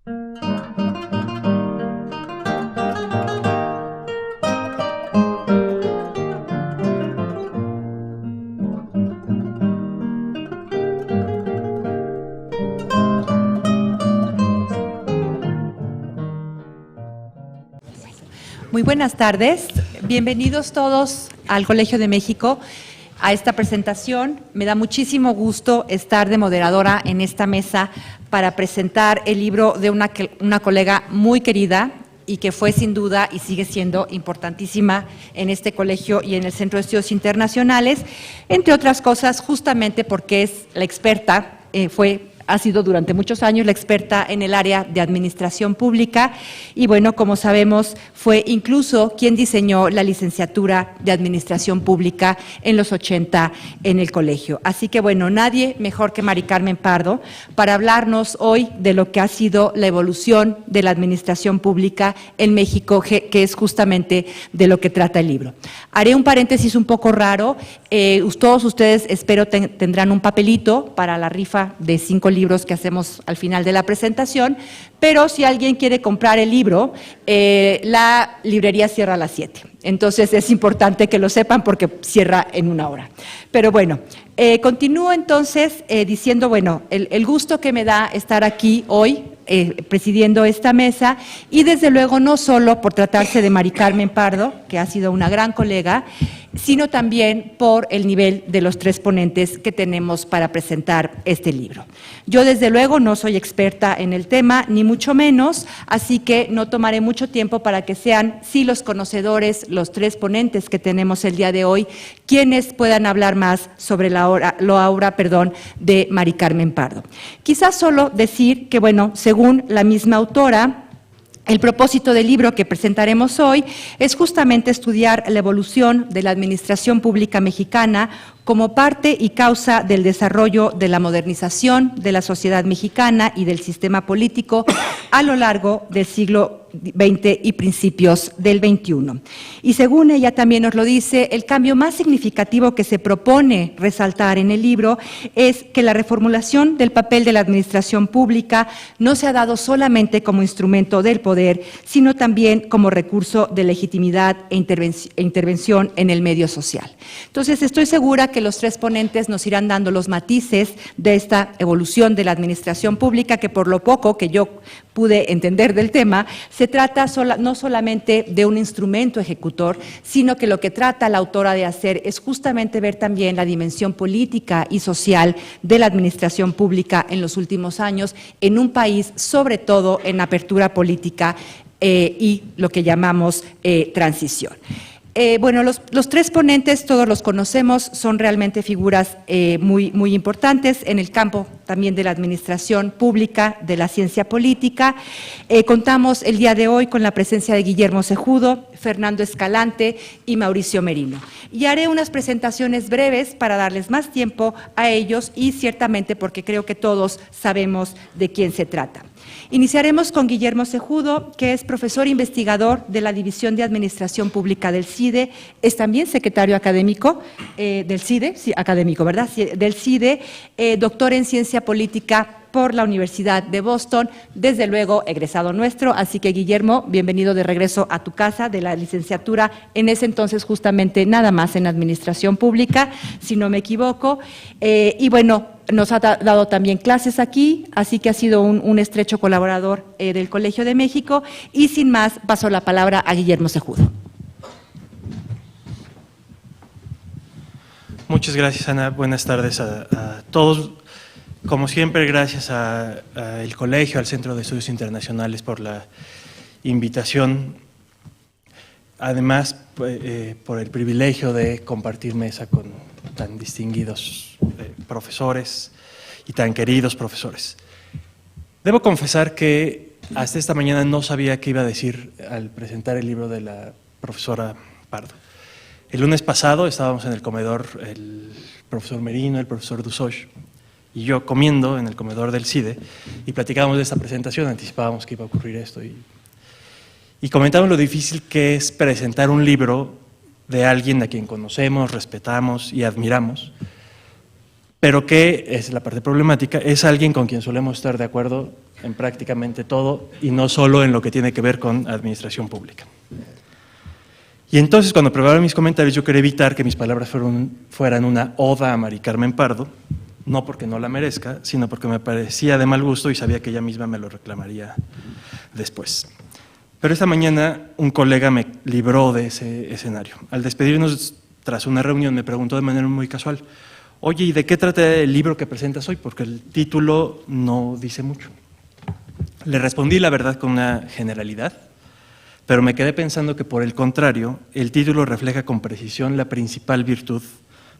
Muy buenas tardes, bienvenidos todos al Colegio de México a esta presentación. Me da muchísimo gusto estar de moderadora en esta mesa para presentar el libro de una colega muy querida y que fue sin duda y sigue siendo importantísima en este colegio y en el Centro de Estudios Internacionales, entre otras cosas justamente porque es la experta, ha sido durante muchos años la experta en el área de administración pública y bueno, como sabemos, fue incluso quien diseñó la licenciatura de administración pública en los 80 en el colegio. Así que bueno, nadie mejor que Mari Carmen Pardo para hablarnos hoy de lo que ha sido la evolución de la administración pública en México, que es justamente de lo que trata el libro. Haré un paréntesis un poco raro. Todos ustedes espero tendrán un papelito para la rifa de 5 libros que hacemos al final de la presentación, pero si alguien quiere comprar el libro, la librería cierra a las 7. Entonces es importante que lo sepan porque cierra en 1 hora. Pero bueno, continúo entonces diciendo, bueno, el gusto que me da estar aquí hoy presidiendo esta mesa y desde luego no solo por tratarse de Mari Carmen Pardo, que ha sido una gran colega, sino también por el nivel de los 3 ponentes que tenemos para presentar este libro. Yo desde luego no soy experta en el tema, ni mucho menos, así que no tomaré mucho tiempo para que sean sí los conocedores, los 3 ponentes que tenemos el día de hoy, quienes puedan hablar más sobre la obra de Mari Carmen Pardo. Quizás solo decir que, bueno, según la misma autora, el propósito del libro que presentaremos hoy es justamente estudiar la evolución de la administración pública mexicana como parte y causa del desarrollo de la modernización de la sociedad mexicana y del sistema político a lo largo del siglo XX y principios del XXI. Y según ella también nos lo dice, el cambio más significativo que se propone resaltar en el libro es que la reformulación del papel de la administración pública no se ha dado solamente como instrumento del poder, sino también como recurso de legitimidad e intervención en el medio social. Entonces, estoy segura que los 3 ponentes nos irán dando los matices de esta evolución de la administración pública, que por lo poco que yo pude entender del tema, se trata no solamente de un instrumento ejecutor, sino que lo que trata la autora de hacer es justamente ver también la dimensión política y social de la administración pública en los últimos años, en un país, sobre todo en apertura política y lo que llamamos transición. Bueno, los 3 ponentes, todos los conocemos, son realmente figuras muy importantes en el campo también de la administración pública, de la ciencia política. Contamos el día de hoy con la presencia de Guillermo Cejudo, Fernando Escalante y Mauricio Merino. Y haré unas presentaciones breves para darles más tiempo a ellos y ciertamente porque creo que todos sabemos de quién se trata. Iniciaremos con Guillermo Cejudo, que es profesor investigador de la División de Administración Pública del CIDE, es también secretario académico del CIDE, sí, académico, ¿verdad? Sí, del CIDE, doctor en Ciencia Política por la Universidad de Boston, desde luego egresado nuestro, así que Guillermo, bienvenido de regreso a tu casa de la licenciatura, en ese entonces justamente nada más en Administración Pública, si no me equivoco, y bueno, nos ha dado también clases aquí, así que ha sido un estrecho colaborador del Colegio de México, y sin más, paso la palabra a Guillermo Cejudo. Muchas gracias, Ana. Buenas tardes a todos. Como siempre, gracias al Colegio, al Centro de Estudios Internacionales por la invitación. Además, por el privilegio de compartir mesa con tan distinguidos profesores y tan queridos profesores. Debo confesar que hasta esta mañana no sabía qué iba a decir al presentar el libro de la profesora Pardo. El lunes pasado estábamos en el comedor, el profesor Merino, el profesor Dusosh y yo comiendo en el comedor del CIDE y platicábamos de esta presentación, anticipábamos que iba a ocurrir esto y comentábamos lo difícil que es presentar un libro de alguien a quien conocemos, respetamos y admiramos, pero que, es la parte problemática, es alguien con quien solemos estar de acuerdo en prácticamente todo y no solo en lo que tiene que ver con administración pública. Y entonces, cuando preparaba mis comentarios, yo quería evitar que mis palabras fueran una oda a Mari Carmen Pardo, no porque no la merezca, sino porque me parecía de mal gusto y sabía que ella misma me lo reclamaría después. Pero esta mañana un colega me libró de ese escenario. Al despedirnos tras una reunión me preguntó de manera muy casual: oye, ¿y de qué trata el libro que presentas hoy? Porque el título no dice mucho. Le respondí la verdad con una generalidad, pero me quedé pensando que, por el contrario, el título refleja con precisión la principal virtud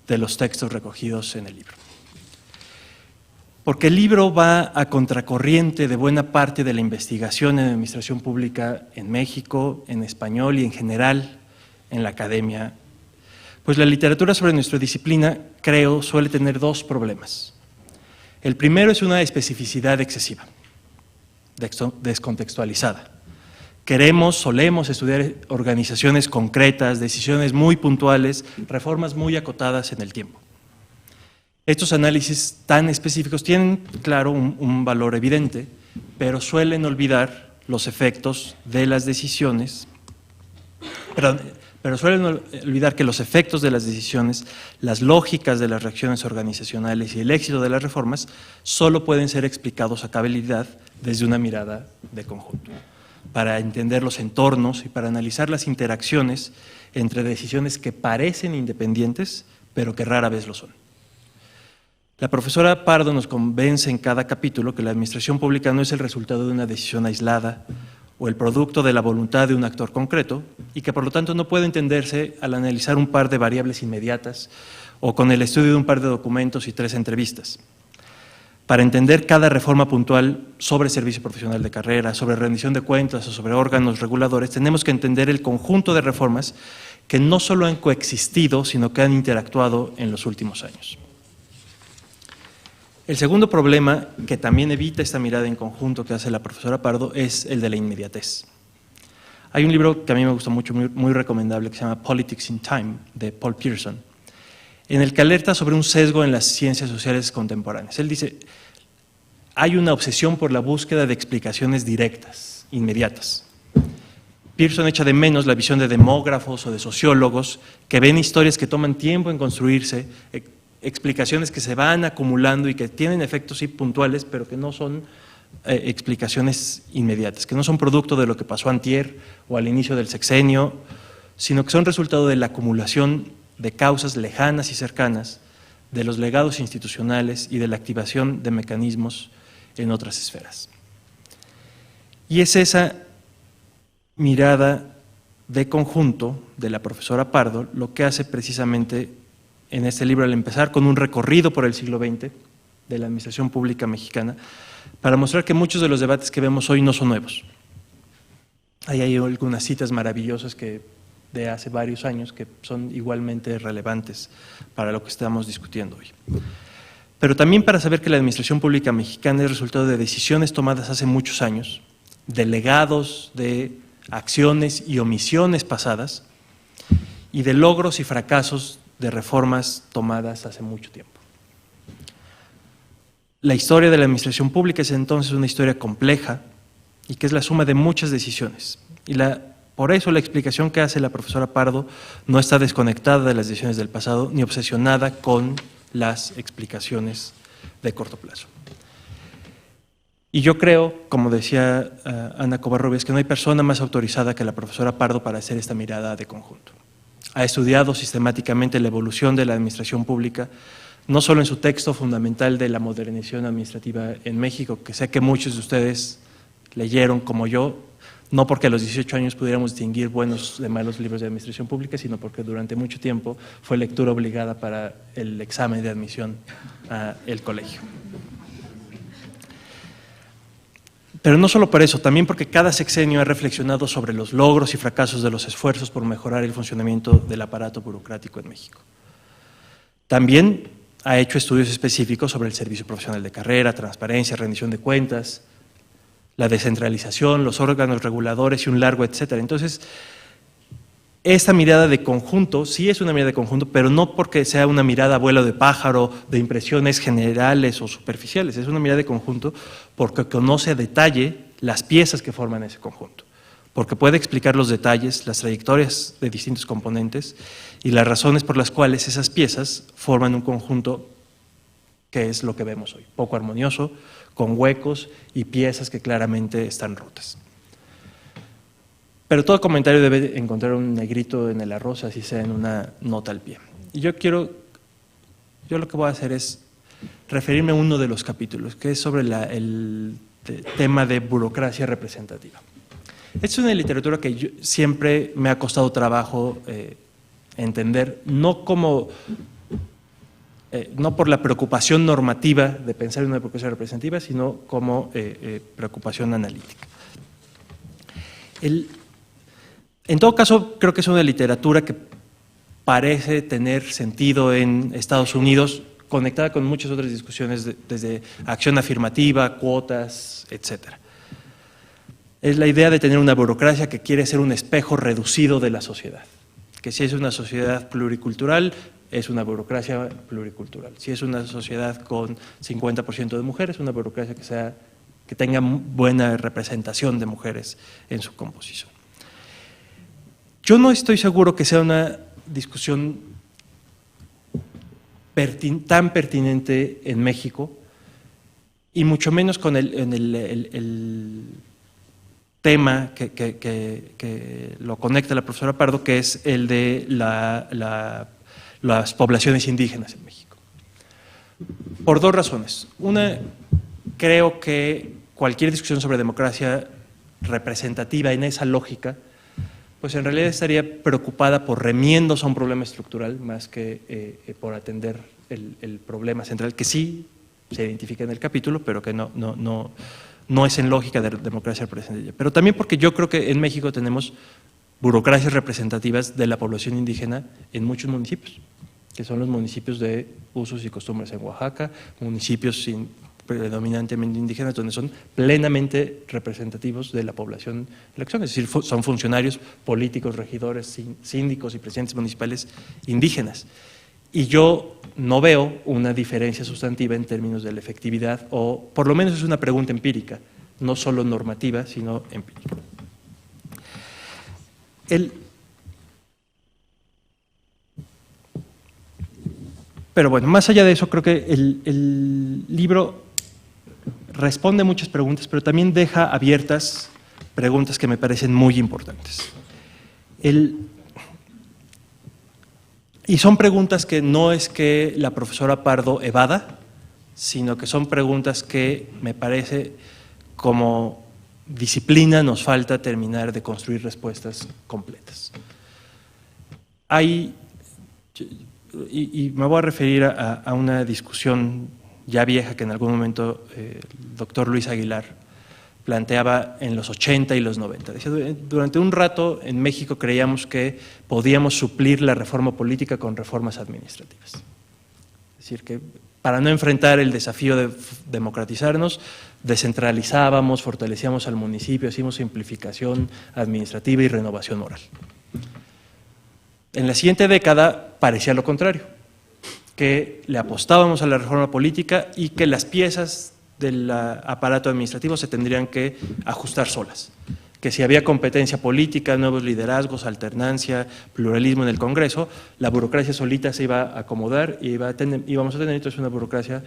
de los textos recogidos en el libro. Porque el libro va a contracorriente de buena parte de la investigación en administración pública en México, en español y en general en la academia. Pues la literatura sobre nuestra disciplina, creo, suele tener dos problemas. El primero es una especificidad excesiva, descontextualizada. Solemos estudiar organizaciones concretas, decisiones muy puntuales, reformas muy acotadas en el tiempo. Estos análisis tan específicos tienen, claro, un valor evidente, pero suelen olvidar los efectos de las decisiones, pero suelen olvidar que los efectos de las decisiones, las lógicas de las reacciones organizacionales y el éxito de las reformas solo pueden ser explicados a cabalidad desde una mirada de conjunto, para entender los entornos y para analizar las interacciones entre decisiones que parecen independientes, pero que rara vez lo son. La profesora Pardo nos convence en cada capítulo que la administración pública no es el resultado de una decisión aislada o el producto de la voluntad de un actor concreto y que por lo tanto no puede entenderse al analizar un par de variables inmediatas o con el estudio de un par de documentos y 3 entrevistas. Para entender cada reforma puntual sobre servicio profesional de carrera, sobre rendición de cuentas o sobre órganos reguladores, tenemos que entender el conjunto de reformas que no solo han coexistido, sino que han interactuado en los últimos años. El segundo problema, que también evita esta mirada en conjunto que hace la profesora Pardo, es el de la inmediatez. Hay un libro que a mí me gusta mucho, muy recomendable, que se llama Politics in Time, de Paul Pierson, en el que alerta sobre un sesgo en las ciencias sociales contemporáneas. Él dice: hay una obsesión por la búsqueda de explicaciones directas, inmediatas. Pierson echa de menos la visión de demógrafos o de sociólogos que ven historias que toman tiempo en construirse, explicaciones que se van acumulando y que tienen efectos sí puntuales, pero que no son explicaciones inmediatas, que no son producto de lo que pasó antier o al inicio del sexenio, sino que son resultado de la acumulación de causas lejanas y cercanas, de los legados institucionales y de la activación de mecanismos en otras esferas. Y es esa mirada de conjunto de la profesora Pardo lo que hace precisamente en este libro, al empezar con un recorrido por el siglo XX de la administración pública mexicana, para mostrar que muchos de los debates que vemos hoy no son nuevos. Hay algunas citas maravillosas de hace varios años que son igualmente relevantes para lo que estamos discutiendo hoy. Pero también para saber que la administración pública mexicana es resultado de decisiones tomadas hace muchos años, de legados de acciones y omisiones pasadas y de logros y fracasos de reformas tomadas hace mucho tiempo. La historia de la administración pública es entonces una historia compleja y que es la suma de muchas decisiones. Y por eso la explicación que hace la profesora Pardo no está desconectada de las decisiones del pasado ni obsesionada con las explicaciones de corto plazo. Y yo creo, como decía Ana Covarrubias, que no hay persona más autorizada que la profesora Pardo para hacer esta mirada de conjunto. Ha estudiado sistemáticamente la evolución de la administración pública, no solo en su texto fundamental de la modernización administrativa en México, que sé que muchos de ustedes leyeron como yo, no porque a los 18 años pudiéramos distinguir buenos de malos libros de administración pública, sino porque durante mucho tiempo fue lectura obligada para el examen de admisión al colegio. Pero no solo por eso, también porque cada sexenio ha reflexionado sobre los logros y fracasos de los esfuerzos por mejorar el funcionamiento del aparato burocrático en México. También ha hecho estudios específicos sobre el servicio profesional de carrera, transparencia, rendición de cuentas, la descentralización, los órganos reguladores y un largo etcétera. Entonces, esta mirada de conjunto, sí es una mirada de conjunto, pero no porque sea una mirada a vuelo de pájaro, de impresiones generales o superficiales, es una mirada de conjunto porque conoce a detalle las piezas que forman ese conjunto, porque puede explicar los detalles, las trayectorias de distintos componentes y las razones por las cuales esas piezas forman un conjunto que es lo que vemos hoy, poco armonioso, con huecos y piezas que claramente están rotas. Pero todo comentario debe encontrar un negrito en el arroz, así sea en una nota al pie. Y yo lo que voy a hacer es referirme a uno de los capítulos, que es sobre el tema de burocracia representativa. Es una literatura que siempre me ha costado trabajo entender, no por la preocupación normativa de pensar en una burocracia representativa, sino como preocupación analítica. En todo caso, creo que es una literatura que parece tener sentido en Estados Unidos, conectada con muchas otras discusiones desde acción afirmativa, cuotas, etcétera. Es la idea de tener una burocracia que quiere ser un espejo reducido de la sociedad, que si es una sociedad pluricultural, es una burocracia pluricultural. Si es una sociedad con 50% de mujeres, una burocracia que tenga buena representación de mujeres en su composición. Yo no estoy seguro que sea una discusión tan pertinente en México, y mucho menos con el tema que lo conecta la profesora Pardo, que es el de las poblaciones indígenas en México. Por dos razones. Una, creo que cualquier discusión sobre democracia representativa en esa lógica, pues en realidad estaría preocupada por remiendos a un problema estructural más que por atender el problema central, que sí se identifica en el capítulo, pero que no es en lógica de democracia representativa. Pero también porque yo creo que en México tenemos burocracias representativas de la población indígena en muchos municipios, que son los municipios de usos y costumbres en Oaxaca, municipios predominantemente indígenas, donde son plenamente representativos de la población en elección, es decir, son funcionarios políticos, regidores, síndicos y presidentes municipales indígenas. Y yo no veo una diferencia sustantiva en términos de la efectividad, o por lo menos es una pregunta empírica, no solo normativa, sino empírica. Pero bueno, más allá de eso, creo que el libro responde a muchas preguntas, pero también deja abiertas preguntas que me parecen muy importantes. Y son preguntas que no es que la profesora Pardo evada, sino que son preguntas que me parece como disciplina nos falta terminar de construir respuestas completas. Y me voy a referir a una discusión ya vieja que en algún momento el doctor Luis Aguilar planteaba en los 80 y los 90. Decía, durante un rato en México creíamos que podíamos suplir la reforma política con reformas administrativas. Es decir, que para no enfrentar el desafío de democratizarnos, descentralizábamos, fortalecíamos al municipio, hacíamos simplificación administrativa y renovación oral. En la siguiente década parecía lo contrario, que le apostábamos a la reforma política y que las piezas del aparato administrativo se tendrían que ajustar solas, que si había competencia política, nuevos liderazgos, alternancia, pluralismo en el Congreso, la burocracia solita se iba a acomodar y íbamos a tener entonces una burocracia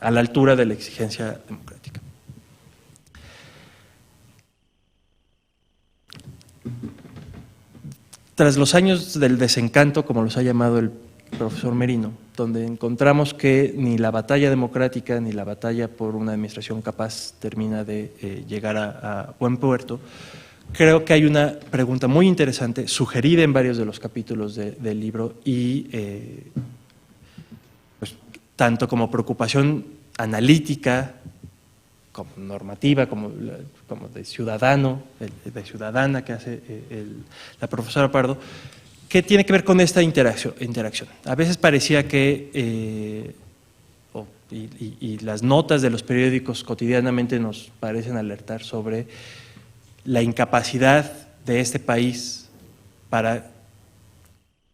a la altura de la exigencia democrática. Tras los años del desencanto, como los ha llamado el profesor Merino, donde encontramos que ni la batalla democrática ni la batalla por una administración capaz termina de llegar a buen puerto, creo que hay una pregunta muy interesante, sugerida en varios de los capítulos del libro y pues, tanto como preocupación analítica, como normativa, como de ciudadano, de ciudadana que hace la profesora Pardo, que tiene que ver con esta interacción. A veces parecía que, y las notas de los periódicos cotidianamente nos parecen alertar sobre la incapacidad de este país para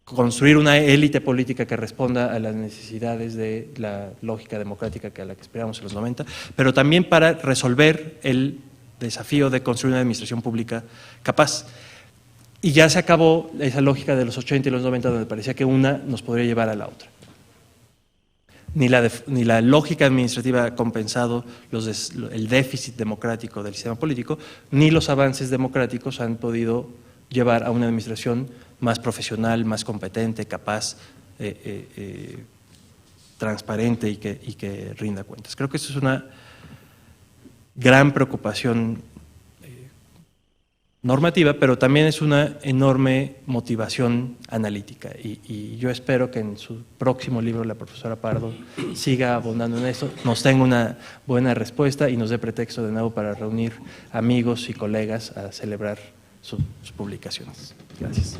construir una élite política que responda a las necesidades de la lógica democrática a la que esperamos en los 90, pero también para resolver el desafío de construir una administración pública capaz. Y ya se acabó esa lógica de los 80 y los 90, donde parecía que una nos podría llevar a la otra. Ni la lógica administrativa ha compensado el déficit democrático del sistema político, ni los avances democráticos han podido llevar a una administración más profesional, más competente, capaz, transparente y que rinda cuentas. Creo que eso es una gran preocupación normativa, pero también es una enorme motivación analítica. Y yo espero que en su próximo libro la profesora Pardo siga abundando en eso, nos tenga una buena respuesta y nos dé pretexto de nuevo para reunir amigos y colegas a celebrar sus publicaciones. Gracias.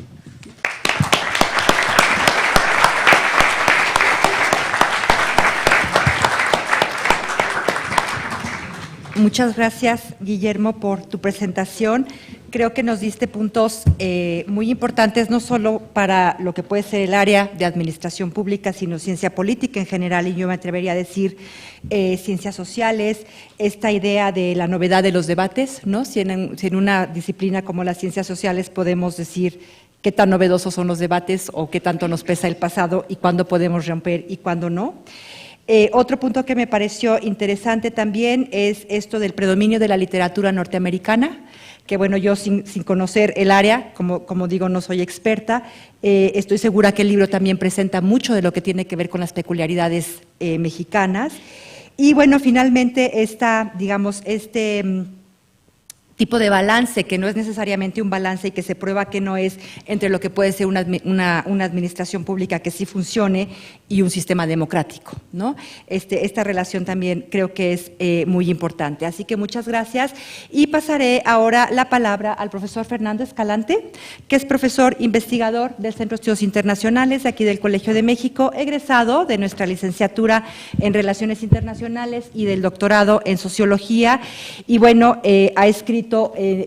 Muchas gracias, Guillermo, por tu presentación. Creo que nos diste puntos muy importantes, no solo para lo que puede ser el área de administración pública, sino ciencia política en general, y yo me atrevería a decir ciencias sociales, esta idea de la novedad de los debates, ¿no? Si en una disciplina como las ciencias sociales podemos decir qué tan novedosos son los debates o qué tanto nos pesa el pasado y cuándo podemos romper y cuándo no. Otro punto que me pareció interesante también es esto del predominio de la literatura norteamericana, que bueno, yo sin conocer el área, como digo, no soy experta, estoy segura que el libro también presenta mucho de lo que tiene que ver con las peculiaridades mexicanas. Y bueno, finalmente digamos, tipo de balance, que no es necesariamente un balance y que se prueba que no es entre lo que puede ser una administración pública que sí funcione y un sistema democrático, ¿no? Esta relación también creo que es muy importante. Así que muchas gracias y pasaré ahora la palabra al profesor Fernando Escalante, que es profesor investigador del Centro de Estudios Internacionales de aquí del Colegio de México, egresado de nuestra licenciatura en Relaciones Internacionales y del doctorado en Sociología, y bueno, ha escrito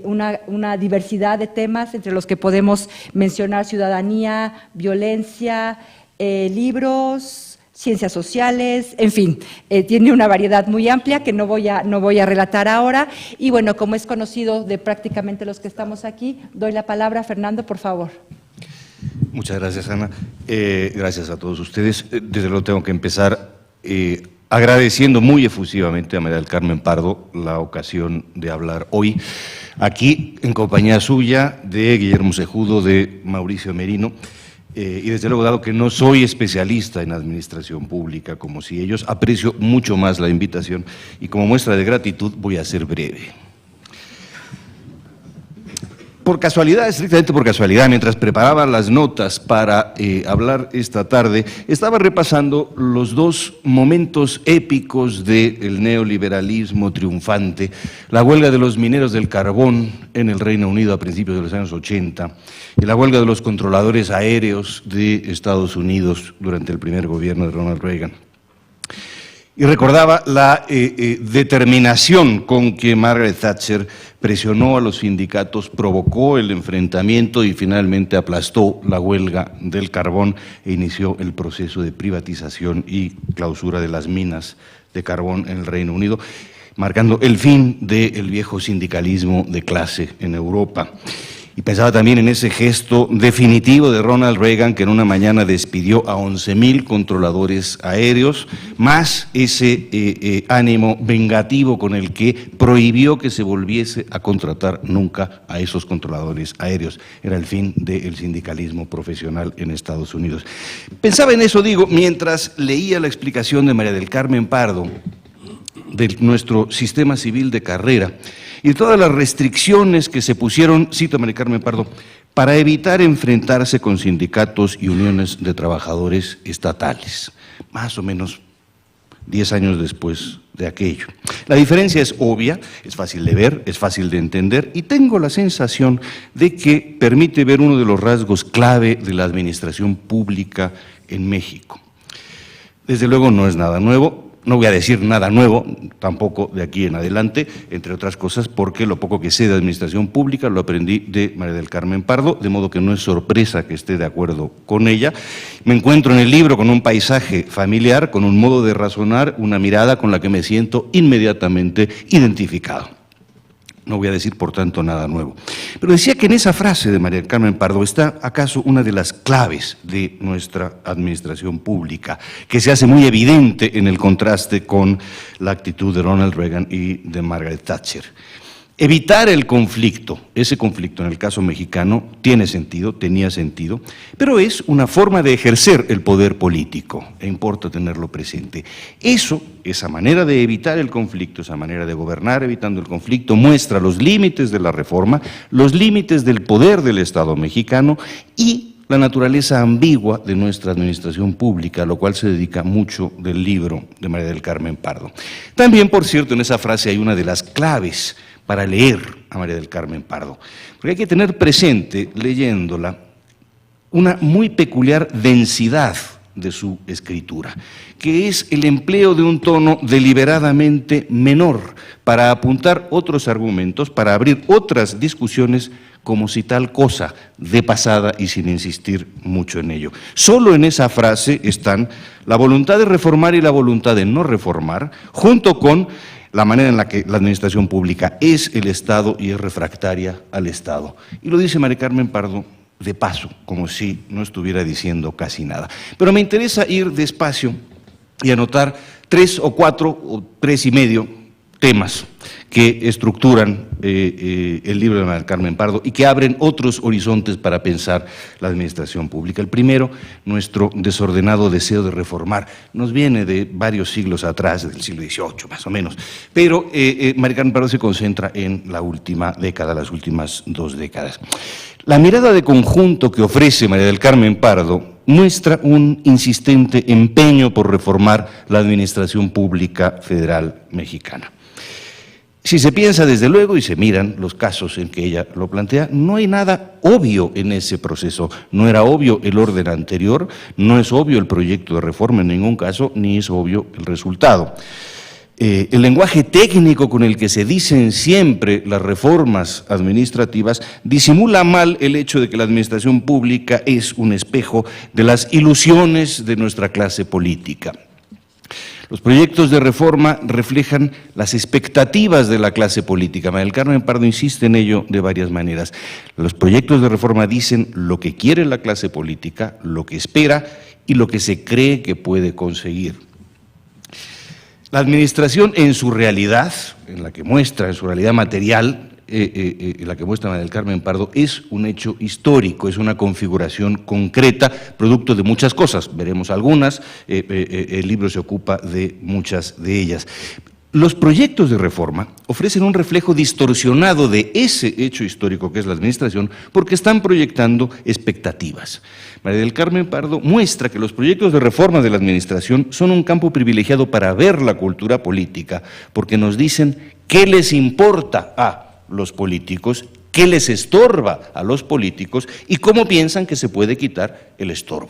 una diversidad de temas, entre los que podemos mencionar ciudadanía, violencia, libros, ciencias sociales, en fin, tiene una variedad muy amplia que no voy a relatar ahora. Y bueno, como es conocido de prácticamente los que estamos aquí, doy la palabra a Fernando, por favor. Muchas gracias, Ana. Gracias a todos ustedes. Desde luego tengo que empezar agradeciendo muy efusivamente a María del Carmen Pardo la ocasión de hablar hoy, aquí en compañía suya, de Guillermo Cejudo, de Mauricio Merino, y desde luego, dado que no soy especialista en administración pública como si ellos, aprecio mucho más la invitación y como muestra de gratitud voy a ser breve. Por casualidad, estrictamente por casualidad, mientras preparaba las notas para hablar esta tarde, estaba repasando los dos momentos épicos del neoliberalismo triunfante, la huelga de los mineros del carbón en el Reino Unido a principios de los años 80 y la huelga de los controladores aéreos de Estados Unidos durante el primer gobierno de Ronald Reagan. Y recordaba la determinación con que Margaret Thatcher presionó a los sindicatos, provocó el enfrentamiento y finalmente aplastó la huelga del carbón e inició el proceso de privatización y clausura de las minas de carbón en el Reino Unido, marcando el fin del viejo sindicalismo de clase en Europa. Y pensaba también en ese gesto definitivo de Ronald Reagan, que en una mañana despidió a 11,000 controladores aéreos, más ese ánimo vengativo con el que prohibió que se volviese a contratar nunca a esos controladores aéreos. Era el fin del sindicalismo profesional en Estados Unidos. Pensaba en eso, digo, mientras leía la explicación de María del Carmen Pardo de nuestro sistema civil de carrera y todas las restricciones que se pusieron, cito a María Carmen Pardo, para evitar enfrentarse con sindicatos y uniones de trabajadores estatales, más o menos 10 años después de aquello. La diferencia es obvia, es fácil de ver, es fácil de entender, y tengo la sensación de que permite ver uno de los rasgos clave de la administración pública en México. Desde luego no es nada nuevo. no voy a decir nada nuevo, tampoco de aquí en adelante, entre otras cosas porque lo poco que sé de administración pública lo aprendí de María del Carmen Pardo, de modo que no es sorpresa que esté de acuerdo con ella. Me encuentro en el libro con un paisaje familiar, con un modo de razonar, una mirada con la que me siento inmediatamente identificado. No voy a decir, por tanto, nada nuevo. Pero decía que en esa frase de María del Carmen Pardo está, acaso, una de las claves de nuestra administración pública, que se hace muy evidente en el contraste con la actitud de Ronald Reagan y de Margaret Thatcher. Evitar el conflicto, ese conflicto en el caso mexicano, tiene sentido, tenía sentido, pero es una forma de ejercer el poder político, e importa tenerlo presente. Eso, esa manera de evitar el conflicto, esa manera de gobernar evitando el conflicto, muestra los límites de la reforma, los límites del poder del Estado mexicano y la naturaleza ambigua de nuestra administración pública, a lo cual se dedica mucho del libro de María del Carmen Pardo. También, por cierto, en esa frase hay una de las claves para leer a María del Carmen Pardo, porque hay que tener presente, leyéndola, una muy peculiar densidad de su escritura, que es el empleo de un tono deliberadamente menor para apuntar otros argumentos, para abrir otras discusiones, como si tal cosa de pasada y sin insistir mucho en ello. Solo en esa frase están la voluntad de reformar y la voluntad de no reformar, junto con la manera en la que la administración pública es el Estado y es refractaria al Estado. Y lo dice María Carmen Pardo de paso, como si no estuviera diciendo casi nada. Pero me interesa ir despacio y anotar 3 o 4 o 3 y medio temas que estructuran el libro de María del Carmen Pardo y que abren otros horizontes para pensar la administración pública. El primero, nuestro desordenado deseo de reformar. Nos viene de varios siglos atrás, del siglo XVIII más o menos, pero María del Carmen Pardo se concentra en la última década, las últimas 2 décadas. La mirada de conjunto que ofrece María del Carmen Pardo muestra un insistente empeño por reformar la administración pública federal mexicana. Si se piensa desde luego y se miran los casos en que ella lo plantea, no hay nada obvio en ese proceso. No era obvio el orden anterior, no es obvio el proyecto de reforma en ningún caso, ni es obvio el resultado. El lenguaje técnico con el que se dicen siempre las reformas administrativas disimula mal el hecho de que la administración pública es un espejo de las ilusiones de nuestra clase política. Los proyectos de reforma reflejan las expectativas de la clase política. María del Carmen Pardo insiste en ello de varias maneras. Los proyectos de reforma dicen lo que quiere la clase política, lo que espera y lo que se cree que puede conseguir. La administración en su realidad, en la que muestra, en su realidad material, la que muestra María del Carmen Pardo, es un hecho histórico, es una configuración concreta, producto de muchas cosas, veremos algunas, el libro se ocupa de muchas de ellas. Los proyectos de reforma ofrecen un reflejo distorsionado de ese hecho histórico que es la administración, porque están proyectando expectativas. María del Carmen Pardo muestra que los proyectos de reforma de la administración son un campo privilegiado para ver la cultura política, porque nos dicen qué les importa a los políticos, qué les estorba a los políticos y cómo piensan que se puede quitar el estorbo.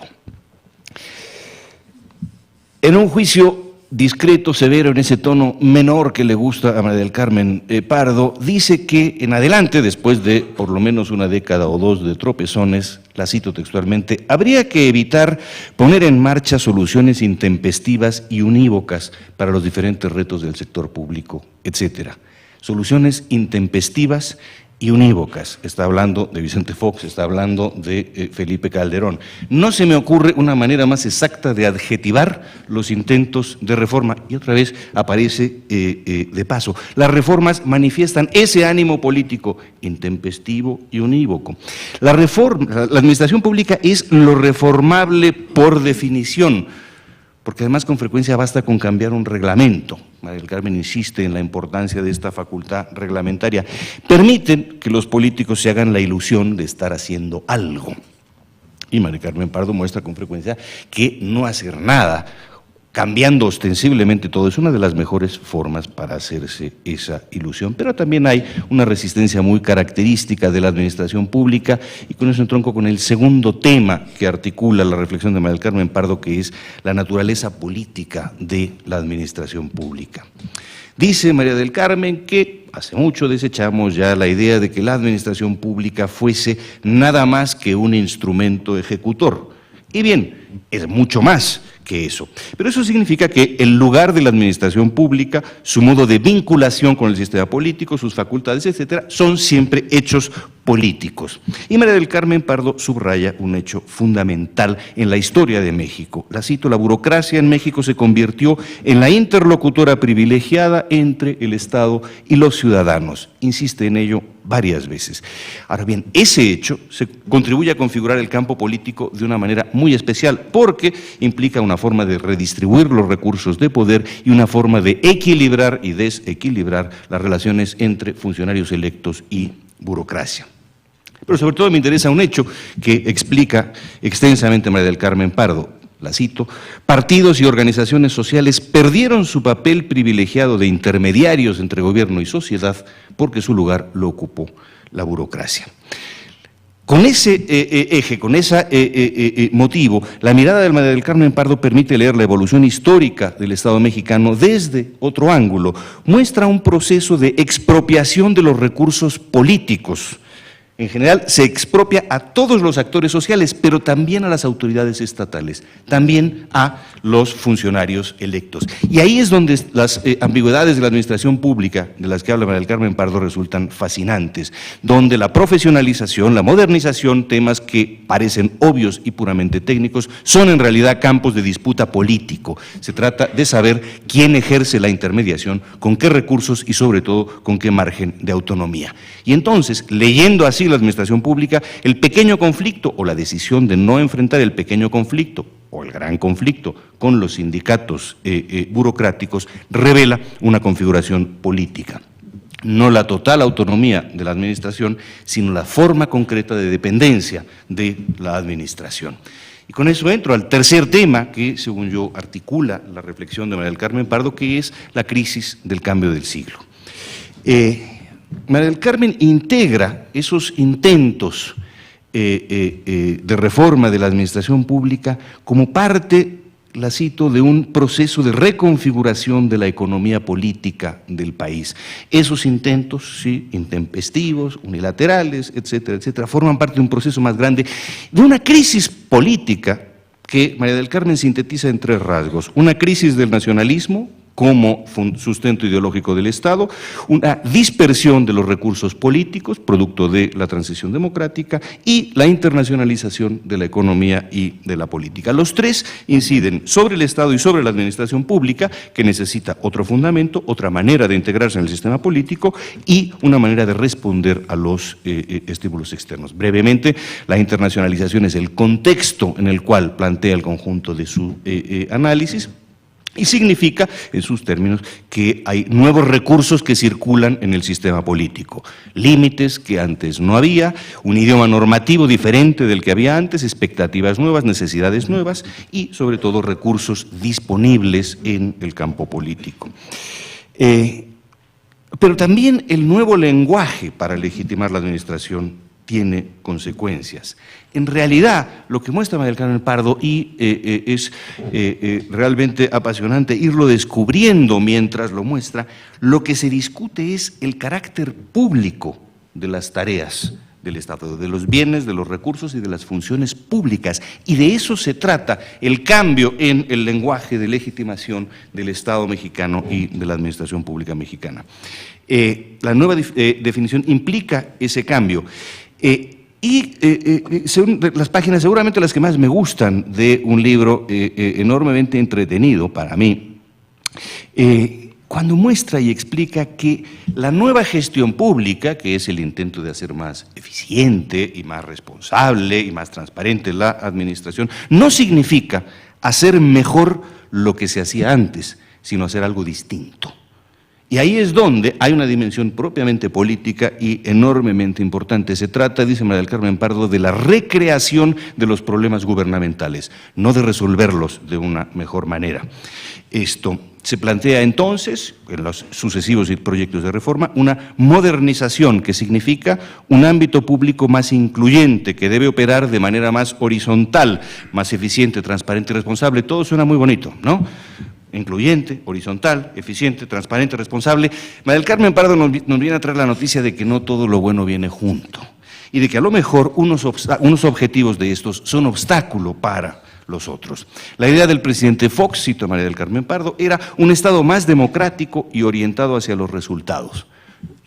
En un juicio discreto, severo, en ese tono menor que le gusta a María del Carmen Pardo, dice que en adelante, después de por lo menos una década o 2 de tropezones, la cito textualmente, habría que evitar poner en marcha soluciones intempestivas y unívocas para los diferentes retos del sector público, etcétera. Soluciones intempestivas y unívocas. Está hablando de Vicente Fox, está hablando de Felipe Calderón. No se me ocurre una manera más exacta de adjetivar los intentos de reforma. Y otra vez aparece de paso. Las reformas manifiestan ese ánimo político intempestivo y unívoco. La administración pública es lo reformable por definición, porque además con frecuencia basta con cambiar un reglamento. María del Carmen insiste en la importancia de esta facultad reglamentaria. Permiten que los políticos se hagan la ilusión de estar haciendo algo. Y María del Carmen Pardo muestra con frecuencia que no hacer nada, cambiando ostensiblemente todo. Es una de las mejores formas para hacerse esa ilusión, pero también hay una resistencia muy característica de la administración pública, y con eso entronco con el segundo tema que articula la reflexión de María del Carmen Pardo, que es la naturaleza política de la administración pública. Dice María del Carmen que hace mucho desechamos ya la idea de que la administración pública fuese nada más que un instrumento ejecutor. Y bien, es mucho más que eso. Pero eso significa que el lugar de la administración pública, su modo de vinculación con el sistema político, sus facultades, etcétera, son siempre hechos políticos. Y María del Carmen Pardo subraya un hecho fundamental en la historia de México. La cito: la burocracia en México se convirtió en la interlocutora privilegiada entre el Estado y los ciudadanos. Insiste en ello varias veces. Ahora bien, ese hecho se contribuye a configurar el campo político de una manera muy especial, porque implica una forma de redistribuir los recursos de poder y una forma de equilibrar y desequilibrar las relaciones entre funcionarios electos y burocracia. Pero sobre todo me interesa un hecho que explica extensamente María del Carmen Pardo. La cito: partidos y organizaciones sociales perdieron su papel privilegiado de intermediarios entre gobierno y sociedad porque su lugar lo ocupó la burocracia. Con ese eje, con ese motivo, la mirada de María del Carmen Pardo permite leer la evolución histórica del Estado mexicano desde otro ángulo. Muestra un proceso de expropiación de los recursos políticos. En general, se expropia a todos los actores sociales, pero también a las autoridades estatales, también a los funcionarios electos. Y ahí es donde las ambigüedades de la administración pública, de las que habla María del Carmen Pardo, resultan fascinantes, donde la profesionalización, la modernización, temas que parecen obvios y puramente técnicos, son en realidad campos de disputa político. Se trata de saber quién ejerce la intermediación, con qué recursos y sobre todo con qué margen de autonomía. Y entonces, leyendo así la administración pública, el pequeño conflicto o la decisión de no enfrentar el pequeño conflicto o el gran conflicto con los sindicatos burocráticos revela una configuración política. No la total autonomía de la administración, sino la forma concreta de dependencia de la administración. Y con eso entro al tercer tema que, según yo, articula la reflexión de María del Carmen Pardo, que es la crisis del cambio del siglo. María del Carmen integra esos intentos de reforma de la administración pública como parte, la cito, de un proceso de reconfiguración de la economía política del país. Esos intentos, sí, intempestivos, unilaterales, etcétera, etcétera, forman parte de un proceso más grande, de una crisis política que María del Carmen sintetiza en tres rasgos: una crisis del nacionalismo como sustento ideológico del Estado, una dispersión de los recursos políticos, producto de la transición democrática, y la internacionalización de la economía y de la política. Los tres inciden sobre el Estado y sobre la administración pública, que necesita otro fundamento, otra manera de integrarse en el sistema político y una manera de responder a los estímulos externos. Brevemente, la internacionalización es el contexto en el cual plantea el conjunto de su análisis. Y significa, en sus términos, que hay nuevos recursos que circulan en el sistema político, límites que antes no había, un idioma normativo diferente del que había antes, expectativas nuevas, necesidades nuevas y, sobre todo, recursos disponibles en el campo político. Pero también el nuevo lenguaje para legitimar la administración tiene consecuencias. En realidad, lo que muestra María del Carmen Pardo, y es realmente apasionante irlo descubriendo mientras lo muestra, lo que se discute es el carácter público de las tareas del Estado, de los bienes, de los recursos y de las funciones públicas. Y de eso se trata el cambio en el lenguaje de legitimación del Estado mexicano y de la administración pública mexicana. La nueva definición implica ese cambio. Las páginas, seguramente las que más me gustan de un libro enormemente entretenido para mí, cuando muestra y explica que la nueva gestión pública, que es el intento de hacer más eficiente y más responsable y más transparente la administración, no significa hacer mejor lo que se hacía antes, sino hacer algo distinto. Y ahí es donde hay una dimensión propiamente política y enormemente importante. Se trata, dice María del Carmen Pardo, de la recreación de los problemas gubernamentales, no de resolverlos de una mejor manera. Esto se plantea entonces, en los sucesivos proyectos de reforma, una modernización que significa un ámbito público más incluyente, que debe operar de manera más horizontal, más eficiente, transparente y responsable. Todo suena muy bonito, ¿no? Incluyente, horizontal, eficiente, transparente, responsable. María del Carmen Pardo nos viene a traer la noticia de que no todo lo bueno viene junto y de que a lo mejor unos objetivos de estos son obstáculo para los otros. La idea del presidente Fox, cito a María del Carmen Pardo, era un Estado más democrático y orientado hacia los resultados.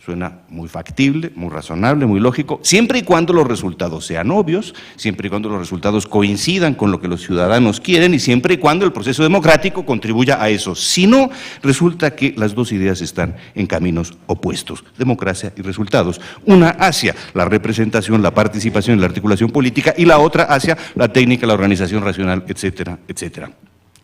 Suena muy factible, muy razonable, muy lógico, siempre y cuando los resultados sean obvios, siempre y cuando los resultados coincidan con lo que los ciudadanos quieren y siempre y cuando el proceso democrático contribuya a eso. Si no, resulta que las dos ideas están en caminos opuestos, democracia y resultados. Una hacia la representación, la participación y la articulación política y la otra hacia la técnica, la organización racional, etcétera, etcétera.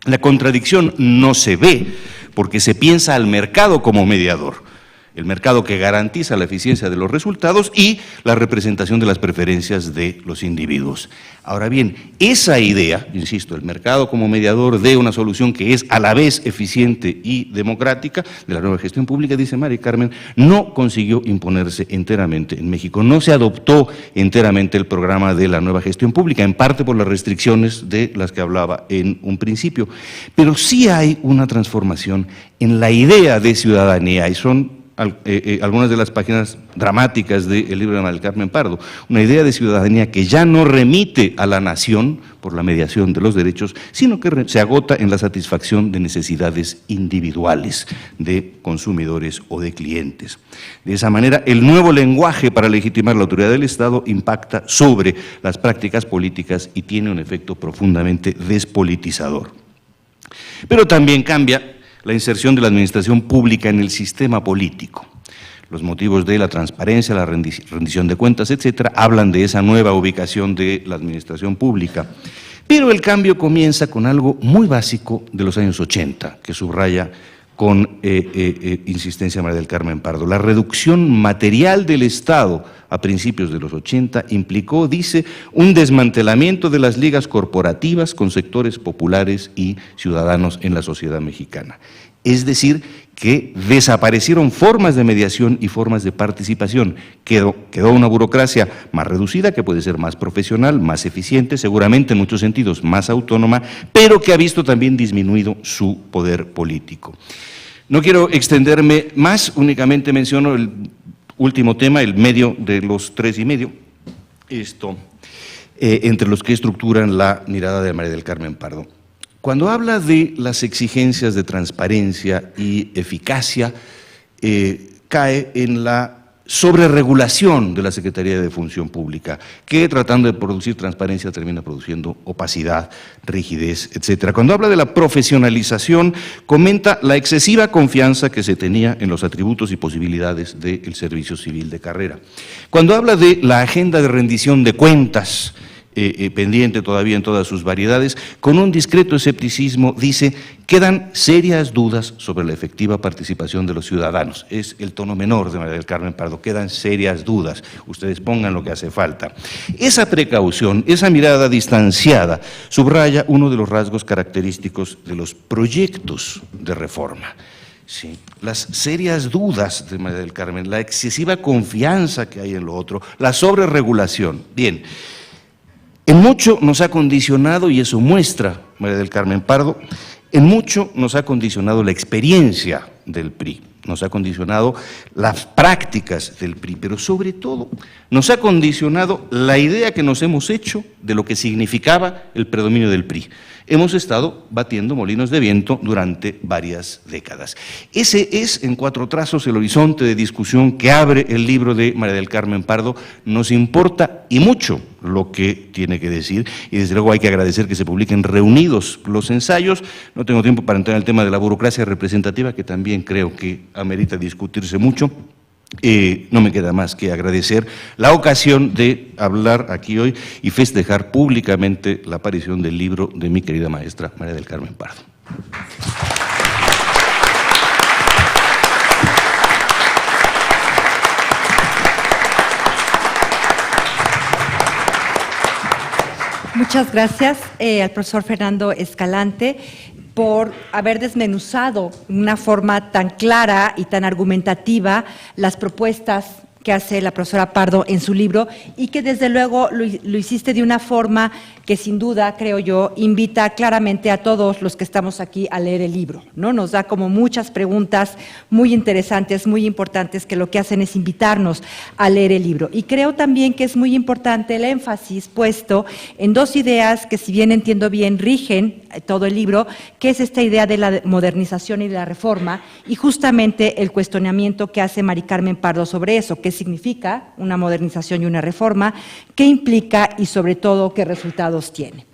La contradicción no se ve porque se piensa al mercado como mediador. El mercado que garantiza la eficiencia de los resultados y la representación de las preferencias de los individuos. Ahora bien, esa idea, insisto, el mercado como mediador de una solución que es a la vez eficiente y democrática de la nueva gestión pública, dice María Carmen, no consiguió imponerse enteramente en México. No se adoptó enteramente el programa de la nueva gestión pública, en parte por las restricciones de las que hablaba en un principio. Pero sí hay una transformación en la idea de ciudadanía y son algunas de las páginas dramáticas del libro de María del Carmen Pardo, una idea de ciudadanía que ya no remite a la nación por la mediación de los derechos, sino que se agota en la satisfacción de necesidades individuales de consumidores o de clientes. De esa manera, el nuevo lenguaje para legitimar la autoridad del Estado impacta sobre las prácticas políticas y tiene un efecto profundamente despolitizador. Pero también cambia la inserción de la administración pública en el sistema político. Los motivos de la transparencia, la rendición de cuentas, etcétera, hablan de esa nueva ubicación de la administración pública. Pero el cambio comienza con algo muy básico de los años 80, que subraya con insistencia María del Carmen Pardo. La reducción material del Estado a principios de los 80 implicó, dice, un desmantelamiento de las ligas corporativas con sectores populares y ciudadanos en la sociedad mexicana. Es decir, que desaparecieron formas de mediación y formas de participación. Quedó una burocracia más reducida, que puede ser más profesional, más eficiente, seguramente en muchos sentidos más autónoma, pero que ha visto también disminuido su poder político. No quiero extenderme más, únicamente menciono el último tema, el medio de los 3,5, entre los que estructuran la mirada de María del Carmen Pardo. Cuando habla de las exigencias de transparencia y eficacia, cae en la sobreregulación de la Secretaría de Función Pública, que tratando de producir transparencia termina produciendo opacidad, rigidez, etcétera. Cuando habla de la profesionalización, comenta la excesiva confianza que se tenía en los atributos y posibilidades del servicio civil de carrera. Cuando habla de la agenda de rendición de cuentas, pendiente todavía en todas sus variedades, con un discreto escepticismo dice: quedan serias dudas sobre la efectiva participación de los ciudadanos. Es el tono menor de María del Carmen Pardo, quedan serias dudas, ustedes pongan lo que hace falta. Esa precaución, esa mirada distanciada, subraya uno de los rasgos característicos de los proyectos de reforma. Sí, las serias dudas de María del Carmen, la excesiva confianza que hay en lo otro, la sobreregulación. Bien, en mucho nos ha condicionado, y eso muestra María del Carmen Pardo, en mucho nos ha condicionado la experiencia del PRI, nos ha condicionado las prácticas del PRI, pero sobre todo nos ha condicionado la idea que nos hemos hecho de lo que significaba el predominio del PRI. Hemos estado batiendo molinos de viento durante varias décadas. Ese es, en 4 trazos, el horizonte de discusión que abre el libro de María del Carmen Pardo. Nos importa y mucho lo que tiene que decir, y desde luego hay que agradecer que se publiquen reunidos los ensayos. No tengo tiempo para entrar en el tema de la burocracia representativa, que también creo que amerita discutirse mucho. No me queda más que agradecer la ocasión de hablar aquí hoy y festejar públicamente la aparición del libro de mi querida maestra María del Carmen Pardo. Muchas gracias al profesor Fernando Escalante por haber desmenuzado de una forma tan clara y tan argumentativa las propuestas que hace la profesora Pardo en su libro y que desde luego lo hiciste de una forma que sin duda, creo yo, invita claramente a todos los que estamos aquí a leer el libro, ¿no? Nos da como muchas preguntas muy interesantes, muy importantes, que lo que hacen es invitarnos a leer el libro. Y creo también que es muy importante el énfasis puesto en dos ideas que, si bien entiendo bien, rigen todo el libro, que es esta idea de la modernización y de la reforma, y justamente el cuestionamiento que hace Mari Carmen Pardo sobre eso, qué significa una modernización y una reforma, qué implica y sobre todo qué resultados tiene.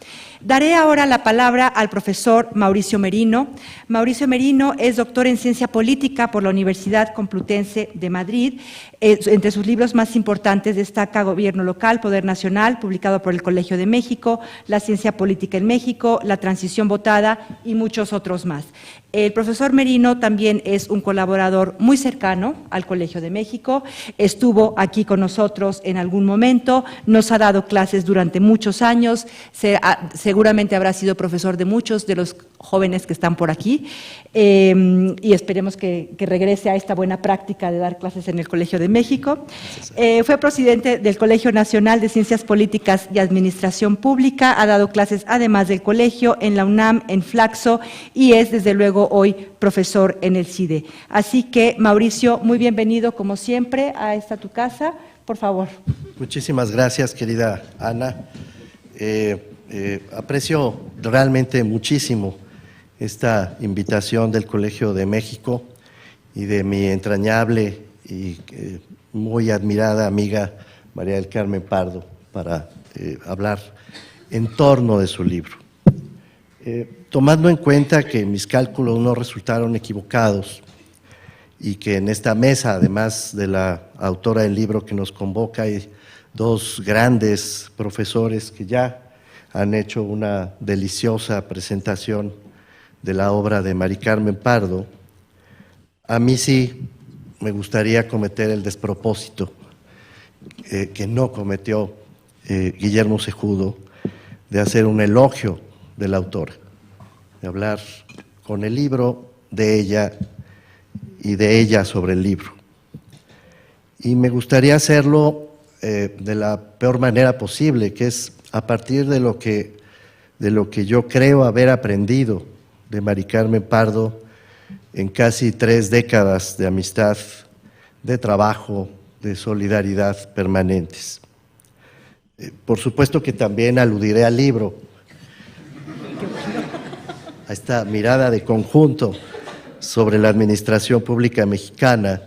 Daré ahora la palabra al profesor Mauricio Merino. Mauricio Merino es doctor en Ciencia Política por la Universidad Complutense de Madrid. Entre sus libros más importantes destaca Gobierno Local, Poder Nacional, publicado por el Colegio de México, La Ciencia Política en México, La Transición Votada y muchos otros más. El profesor Merino también es un colaborador muy cercano al Colegio de México, estuvo aquí con nosotros en algún momento, nos ha dado clases durante muchos años, seguramente habrá sido profesor de muchos de los jóvenes que están por aquí y esperemos que regrese a esta buena práctica de dar clases en el Colegio de México. Fue presidente del Colegio Nacional de Ciencias Políticas y Administración Pública, ha dado clases además del colegio en la UNAM, en Flaxo y es desde luego hoy profesor en el CIDE. Así que, Mauricio, muy bienvenido como siempre a esta tu casa, por favor. Muchísimas gracias, querida Ana. Aprecio realmente muchísimo esta invitación del Colegio de México y de mi entrañable y muy admirada amiga María del Carmen Pardo para hablar en torno de su libro. Tomando en cuenta que mis cálculos no resultaron equivocados y que en esta mesa, además de la autora del libro que nos convoca, hay dos grandes profesores que ya han hecho una deliciosa presentación de la obra de Mari Carmen Pardo, a mí sí me gustaría cometer el despropósito que no cometió Guillermo Cejudo de hacer un elogio de la autora, de hablar con el libro de ella y de ella sobre el libro. Y me gustaría hacerlo de la peor manera posible, que es a partir de lo que yo creo haber aprendido de Mari Carmen Pardo en casi 3 décadas de amistad, de trabajo, de solidaridad permanentes. Por supuesto que también aludiré al libro, a esta mirada de conjunto sobre la administración pública mexicana,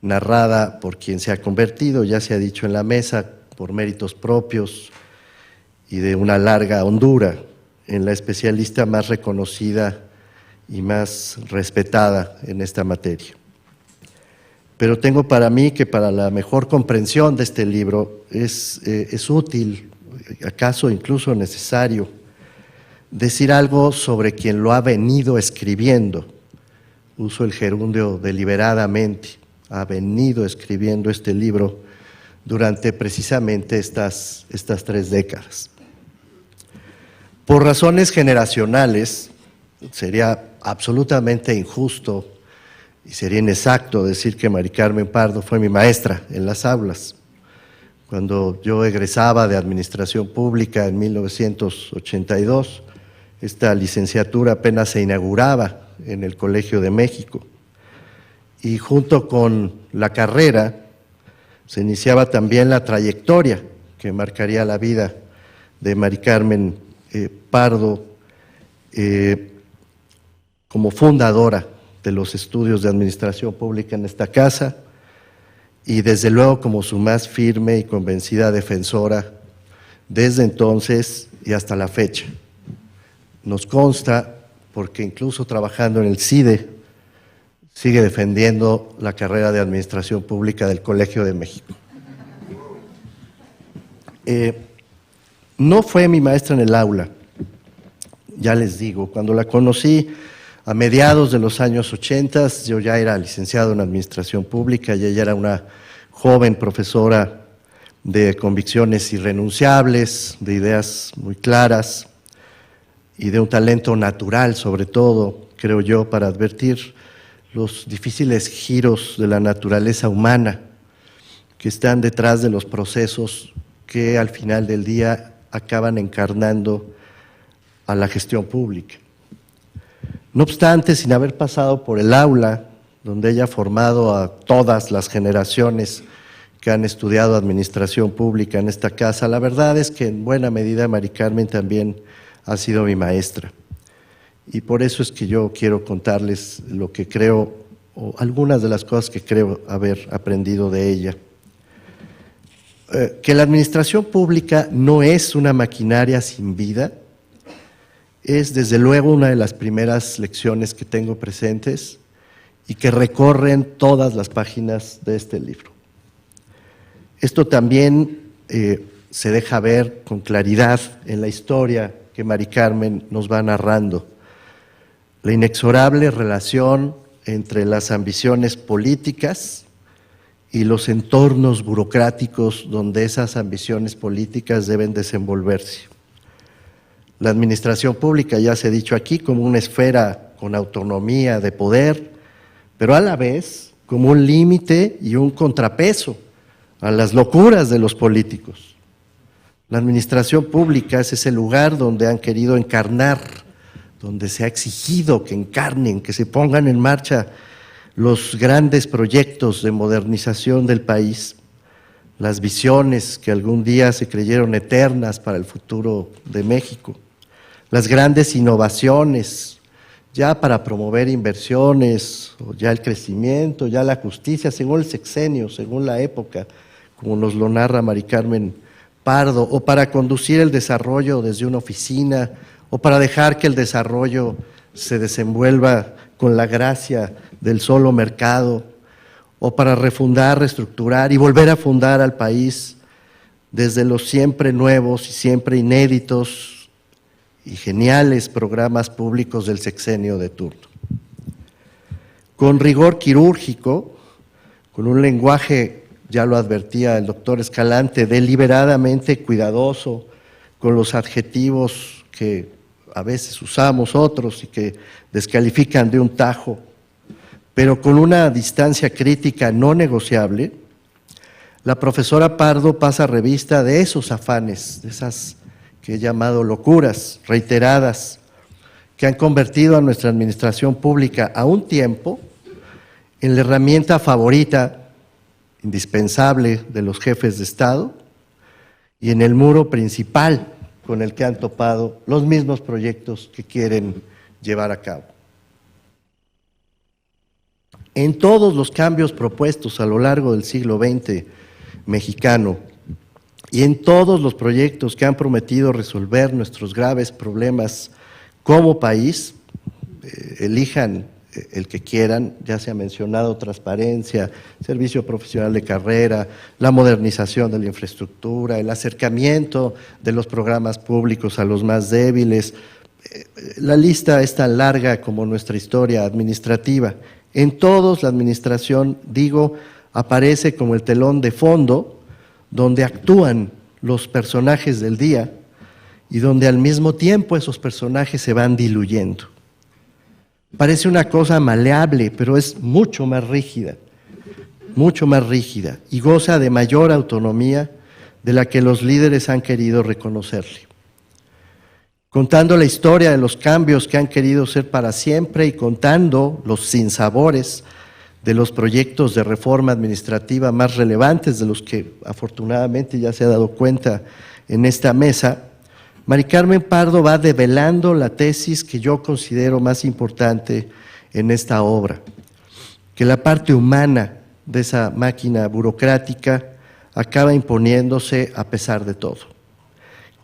narrada por quien se ha convertido, ya se ha dicho en la mesa, por méritos propios y de una larga hondura, en la especialista más reconocida y más respetada en esta materia. Pero tengo para mí que para la mejor comprensión de este libro es útil, acaso incluso necesario, decir algo sobre quien lo ha venido escribiendo. Uso el gerundio deliberadamente, ha venido escribiendo este libro durante precisamente estas 3 décadas. Por razones generacionales, sería absolutamente injusto y sería inexacto decir que Mari Carmen Pardo fue mi maestra en las aulas. Cuando yo egresaba de Administración Pública en 1982, esta licenciatura apenas se inauguraba en el Colegio de México y junto con la carrera se iniciaba también la trayectoria que marcaría la vida de Mari Carmen Pardo como fundadora de los estudios de Administración Pública en esta casa y desde luego como su más firme y convencida defensora desde entonces y hasta la fecha. Nos consta, porque incluso trabajando en el CIDE, sigue defendiendo la carrera de Administración Pública del Colegio de México. No fue mi maestra en el aula, ya les digo, cuando la conocí a mediados de los años 80, yo ya era licenciado en Administración Pública y ella era una joven profesora de convicciones irrenunciables, de ideas muy claras y de un talento natural, sobre todo, creo yo, para advertir los difíciles giros de la naturaleza humana que están detrás de los procesos que al final del día acaban encarnando a la gestión pública. No obstante, sin haber pasado por el aula, donde ella ha formado a todas las generaciones que han estudiado administración pública en esta casa, la verdad es que en buena medida Mari Carmen también ha sido mi maestra. Y por eso es que yo quiero contarles lo que creo, o algunas de las cosas que creo haber aprendido de ella. Que la administración pública no es una maquinaria sin vida, es desde luego una de las primeras lecciones que tengo presentes y que recorren todas las páginas de este libro. Esto también se deja ver con claridad en la historia que Mari Carmen nos va narrando. La inexorable relación entre las ambiciones políticas y los entornos burocráticos donde esas ambiciones políticas deben desenvolverse. La administración pública, ya se ha dicho aquí, como una esfera con autonomía de poder, pero a la vez como un límite y un contrapeso a las locuras de los políticos. La administración pública es ese lugar donde han querido encarnar, donde se ha exigido que encarnen, que se pongan en marcha los grandes proyectos de modernización del país, las visiones que algún día se creyeron eternas para el futuro de México, las grandes innovaciones, ya para promover inversiones, o ya el crecimiento, ya la justicia, según el sexenio, según la época, como nos lo narra Mari Carmen Pardo, o para conducir el desarrollo desde una oficina, o para dejar que el desarrollo se desenvuelva con la gracia del solo mercado, o para refundar, reestructurar y volver a fundar al país desde los siempre nuevos y siempre inéditos y geniales programas públicos del sexenio de turno. Con rigor quirúrgico, con un lenguaje, ya lo advertía el doctor Escalante, deliberadamente cuidadoso, con los adjetivos que a veces usamos otros y que descalifican de un tajo, pero con una distancia crítica no negociable, la profesora Pardo pasa revista de esos afanes, de esas que he llamado locuras reiteradas, que han convertido a nuestra administración pública a un tiempo en la herramienta favorita, indispensable de los jefes de Estado y en el muro principal con el que han topado los mismos proyectos que quieren llevar a cabo. En todos los cambios propuestos a lo largo del siglo XX mexicano y en todos los proyectos que han prometido resolver nuestros graves problemas como país, elijan el que quieran, ya se ha mencionado transparencia, servicio profesional de carrera, la modernización de la infraestructura, el acercamiento de los programas públicos a los más débiles. La lista es tan larga como nuestra historia administrativa. En todos la administración, digo, aparece como el telón de fondo donde actúan los personajes del día y donde al mismo tiempo esos personajes se van diluyendo. Parece una cosa maleable, pero es mucho más rígida y goza de mayor autonomía de la que los líderes han querido reconocerle. Contando la historia de los cambios que han querido ser para siempre y contando los sinsabores de los proyectos de reforma administrativa más relevantes de los que afortunadamente ya se ha dado cuenta en esta mesa, Mari Carmen Pardo va develando la tesis que yo considero más importante en esta obra, que la parte humana de esa máquina burocrática acaba imponiéndose a pesar de todo,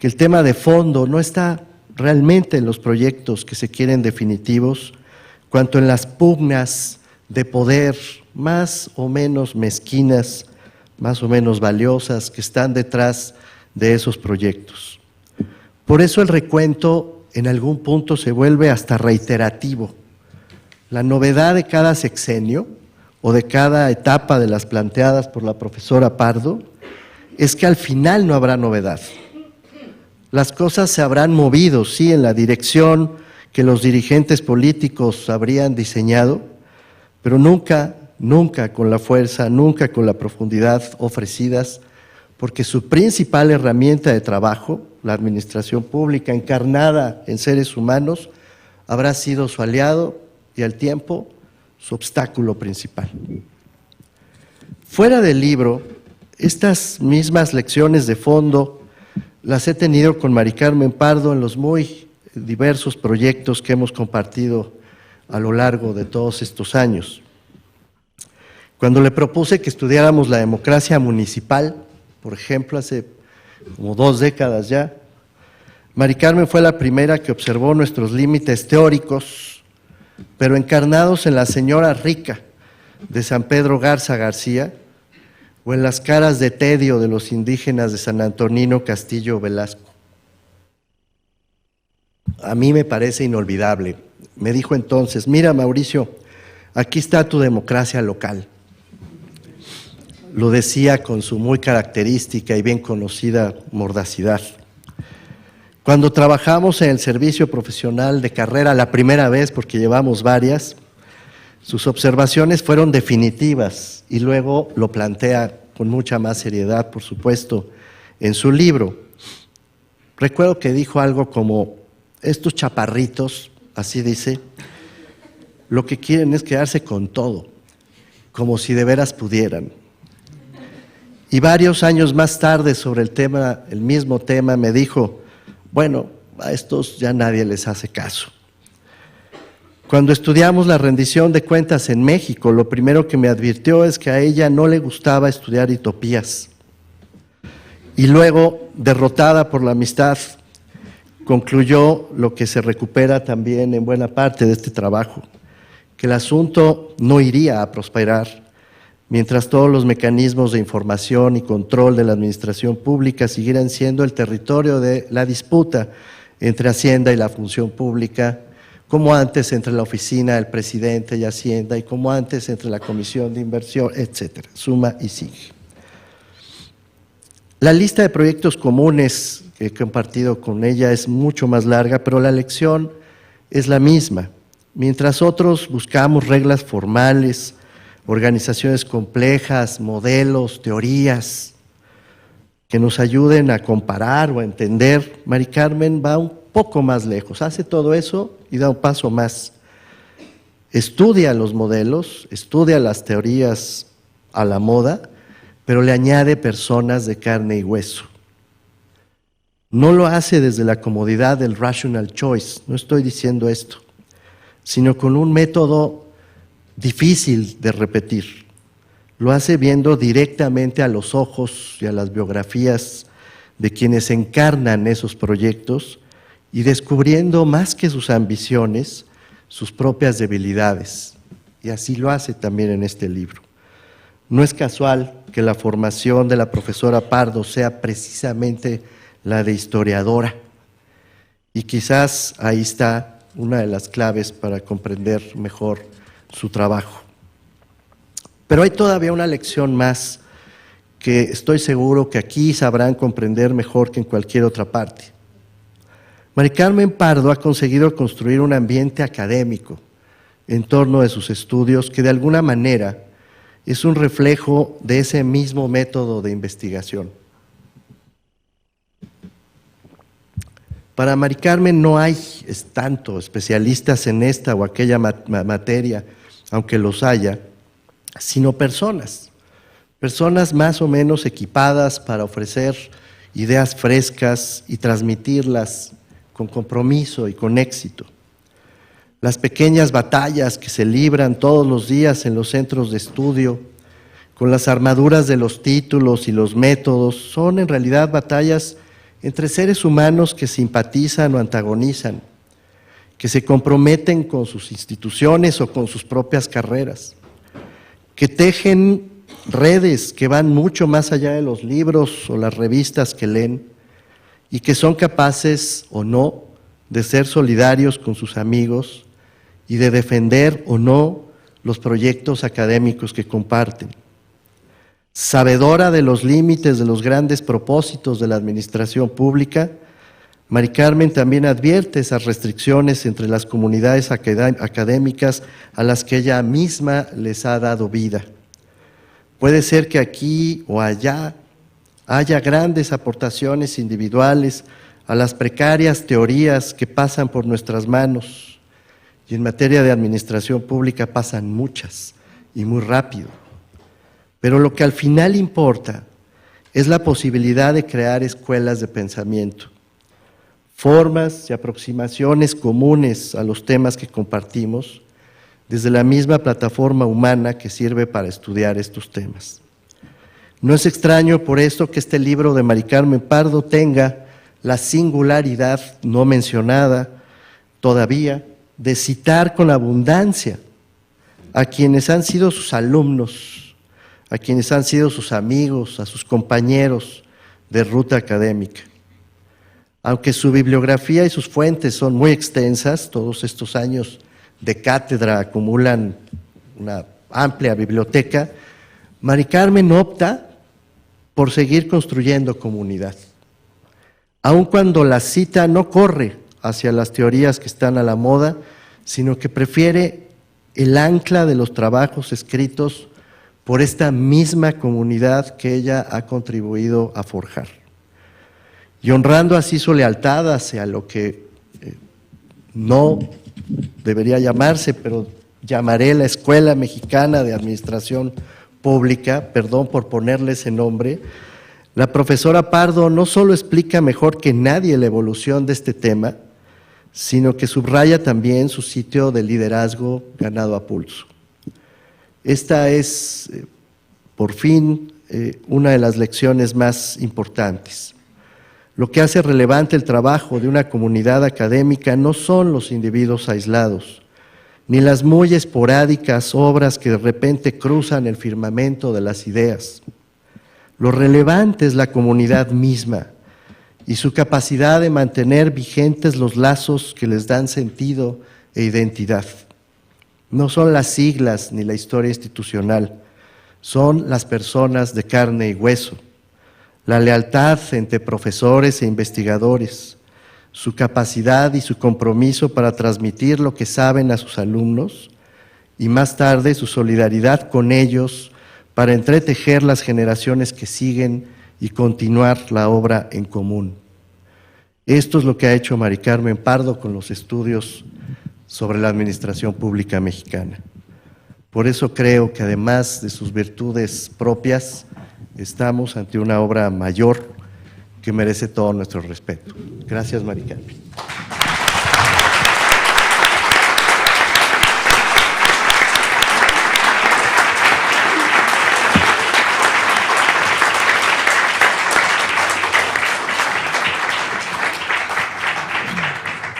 que el tema de fondo no está realmente en los proyectos que se quieren definitivos, cuanto en las pugnas de poder más o menos mezquinas, más o menos valiosas que están detrás de esos proyectos. Por eso el recuento en algún punto se vuelve hasta reiterativo. La novedad de cada sexenio o de cada etapa de las planteadas por la profesora Pardo es que al final no habrá novedad. Las cosas se habrán movido, sí, en la dirección que los dirigentes políticos habrían diseñado, pero nunca con la fuerza, nunca con la profundidad ofrecidas, porque su principal herramienta de trabajo, la administración pública encarnada en seres humanos, habrá sido su aliado y al tiempo su obstáculo principal. Fuera del libro, estas mismas lecciones de fondo las he tenido con Mari Carmen Pardo en los muy diversos proyectos que hemos compartido a lo largo de todos estos años. Cuando le propuse que estudiáramos la democracia municipal, por ejemplo, hace como 2 décadas ya, Mari Carmen fue la primera que observó nuestros límites teóricos, pero encarnados en la señora rica de San Pedro Garza García o en las caras de tedio de los indígenas de San Antonino Castillo Velasco. A mí me parece inolvidable. Me dijo entonces: mira, Mauricio, aquí está tu democracia local. Lo decía con su muy característica y bien conocida mordacidad. Cuando trabajamos en el servicio profesional de carrera la primera vez, porque llevamos varias, sus observaciones fueron definitivas y luego lo plantea con mucha más seriedad, por supuesto, en su libro. Recuerdo que dijo algo como: estos chaparritos, así dice, lo que quieren es quedarse con todo, como si de veras pudieran. Y varios años más tarde, sobre el mismo tema, me dijo: bueno, a estos ya nadie les hace caso. Cuando estudiamos la rendición de cuentas en México, lo primero que me advirtió es que a ella no le gustaba estudiar utopías. Y luego, derrotada por la amistad, concluyó lo que se recupera también en buena parte de este trabajo, que el asunto no iría a prosperar mientras todos los mecanismos de información y control de la administración pública siguieran siendo el territorio de la disputa entre Hacienda y la función pública, como antes entre la oficina del presidente y Hacienda, y como antes entre la Comisión de Inversión, etcétera, suma y sigue. La lista de proyectos comunes que he compartido con ella es mucho más larga, pero la lección es la misma. Mientras otros buscamos reglas formales, organizaciones complejas, modelos, teorías que nos ayuden a comparar o a entender, Mari Carmen va un poco más lejos, hace todo eso y da un paso más. Estudia los modelos, estudia las teorías a la moda, pero le añade personas de carne y hueso. No lo hace desde la comodidad del rational choice, no estoy diciendo esto, sino con un método difícil de repetir. Lo hace viendo directamente a los ojos y a las biografías de quienes encarnan esos proyectos y descubriendo más que sus ambiciones, sus propias debilidades. Y así lo hace también en este libro. No es casual que la formación de la profesora Pardo sea precisamente la de historiadora. Y quizás ahí está una de las claves para comprender mejor su trabajo. Pero hay todavía una lección más que estoy seguro que aquí sabrán comprender mejor que en cualquier otra parte. Mari Carmen Pardo ha conseguido construir un ambiente académico en torno de sus estudios que de alguna manera es un reflejo de ese mismo método de investigación. Para Mari Carmen no hay tanto especialistas en esta o aquella materia, aunque los haya, sino personas más o menos equipadas para ofrecer ideas frescas y transmitirlas con compromiso y con éxito. Las pequeñas batallas que se libran todos los días en los centros de estudio, con las armaduras de los títulos y los métodos, son en realidad batallas entre seres humanos que simpatizan o antagonizan, que se comprometen con sus instituciones o con sus propias carreras, que tejen redes que van mucho más allá de los libros o las revistas que leen y que son capaces o no de ser solidarios con sus amigos y de defender o no los proyectos académicos que comparten. Sabedora de los límites de los grandes propósitos de la administración pública, Mari Carmen también advierte esas restricciones entre las comunidades académicas a las que ella misma les ha dado vida. Puede ser que aquí o allá haya grandes aportaciones individuales a las precarias teorías que pasan por nuestras manos, y en materia de administración pública pasan muchas y muy rápido. Pero lo que al final importa es la posibilidad de crear escuelas de pensamiento, formas y aproximaciones comunes a los temas que compartimos, desde la misma plataforma humana que sirve para estudiar estos temas. No es extraño por esto que este libro de Mari Carmen Pardo tenga la singularidad no mencionada todavía de citar con abundancia a quienes han sido sus alumnos, a quienes han sido sus amigos, a sus compañeros de ruta académica. Aunque su bibliografía y sus fuentes son muy extensas, todos estos años de cátedra acumulan una amplia biblioteca, Mari Carmen opta por seguir construyendo comunidad. Aun cuando la cita no corre hacia las teorías que están a la moda, sino que prefiere el ancla de los trabajos escritos por esta misma comunidad que ella ha contribuido a forjar. Y honrando así su lealtad hacia lo que no debería llamarse, pero llamaré la Escuela Mexicana de Administración Pública, perdón por ponerle ese nombre, la profesora Pardo no solo explica mejor que nadie la evolución de este tema, sino que subraya también su sitio de liderazgo ganado a pulso. Esta es, por fin, una de las lecciones más importantes. Lo que hace relevante el trabajo de una comunidad académica no son los individuos aislados, ni las muy esporádicas obras que de repente cruzan el firmamento de las ideas. Lo relevante es la comunidad misma y su capacidad de mantener vigentes los lazos que les dan sentido e identidad. No son las siglas ni la historia institucional, son las personas de carne y hueso, la lealtad entre profesores e investigadores, su capacidad y su compromiso para transmitir lo que saben a sus alumnos y más tarde su solidaridad con ellos para entretejer las generaciones que siguen y continuar la obra en común. Esto es lo que ha hecho Mari Carmen Pardo con los estudios sobre la administración pública mexicana. Por eso creo que además de sus virtudes propias, estamos ante una obra mayor que merece todo nuestro respeto. Gracias, Mari Carmen.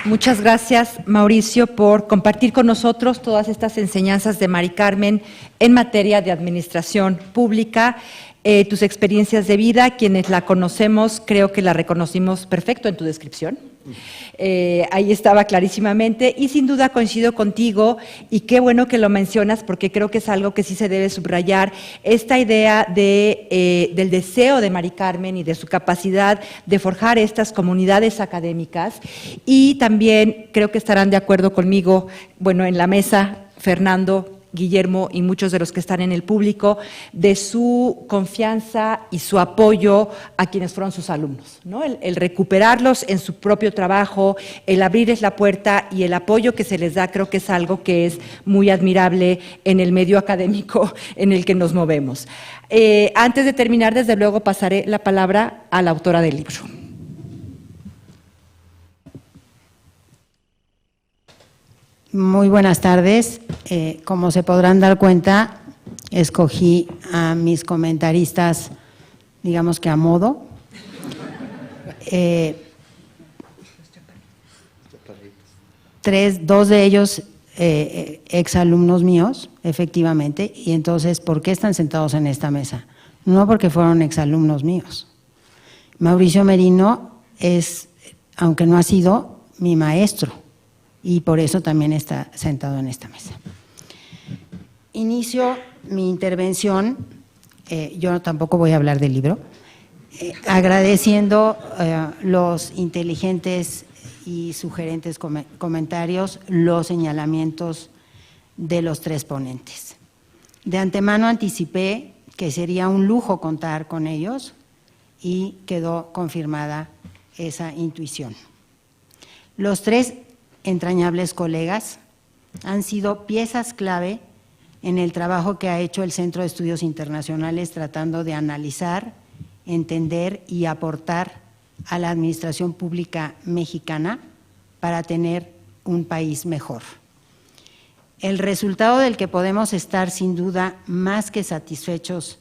Muchas gracias, Mauricio, por compartir con nosotros todas estas enseñanzas de Mari Carmen en materia de administración pública, tus experiencias de vida. Quienes la conocemos, creo que la reconocimos perfecto en tu descripción. Ahí estaba clarísimamente y sin duda coincido contigo y qué bueno que lo mencionas porque creo que es algo que sí se debe subrayar, esta idea del deseo de Mari Carmen y de su capacidad de forjar estas comunidades académicas, y también creo que estarán de acuerdo conmigo, bueno, en la mesa, Fernando, Guillermo y muchos de los que están en el público, de su confianza y su apoyo a quienes fueron sus alumnos, ¿no? El recuperarlos en su propio trabajo, el abrirles la puerta y el apoyo que se les da, creo que es algo que es muy admirable en el medio académico en el que nos movemos. Antes de terminar, desde luego, pasaré la palabra a la autora del libro. Muy buenas tardes. Como se podrán dar cuenta, escogí a mis comentaristas, digamos que a modo. Dos de ellos exalumnos míos, efectivamente, y entonces, ¿por qué están sentados en esta mesa? No porque fueron exalumnos míos. Mauricio Merino es, aunque no ha sido, mi maestro, y por eso también está sentado en esta mesa. Inicio mi intervención yo tampoco voy a hablar del libro, agradeciendo los inteligentes y sugerentes comentarios, los señalamientos de los tres ponentes. De antemano anticipé que sería un lujo contar con ellos y quedó confirmada esa intuición. Los tres entrañables colegas han sido piezas clave en el trabajo que ha hecho el Centro de Estudios Internacionales tratando de analizar, entender y aportar a la administración pública mexicana para tener un país mejor. El resultado del que podemos estar sin duda más que satisfechos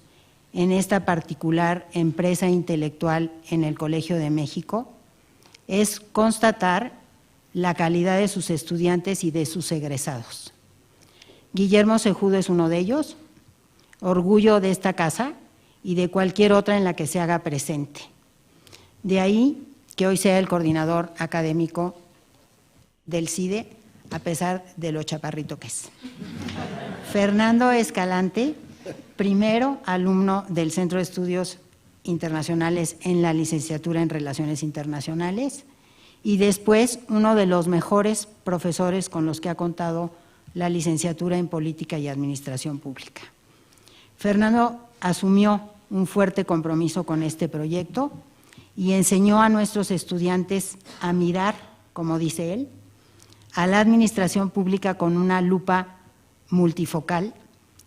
en esta particular empresa intelectual en el Colegio de México es constatar la calidad de sus estudiantes y de sus egresados. Guillermo Cejudo es uno de ellos, orgullo de esta casa y de cualquier otra en la que se haga presente. De ahí que hoy sea el coordinador académico del CIDE, a pesar de lo chaparrito que es. Fernando Escalante, primero alumno del Centro de Estudios Internacionales en la licenciatura en Relaciones Internacionales y después uno de los mejores profesores con los que ha contado la licenciatura en Política y Administración Pública. Fernando asumió un fuerte compromiso con este proyecto y enseñó a nuestros estudiantes a mirar, como dice él, a la administración pública con una lupa multifocal,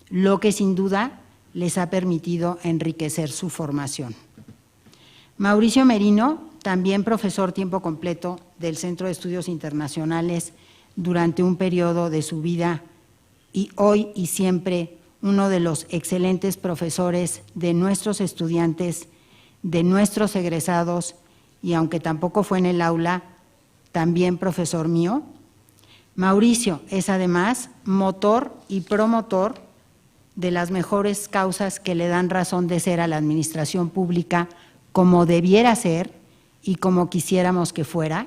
lo que sin duda les ha permitido enriquecer su formación. Mauricio Merino, también profesor tiempo completo del Centro de Estudios Internacionales durante un periodo de su vida y hoy y siempre uno de los excelentes profesores de nuestros estudiantes, de nuestros egresados y aunque tampoco fue en el aula, también profesor mío. Mauricio es además motor y promotor de las mejores causas que le dan razón de ser a la administración pública como debiera ser y como quisiéramos que fuera,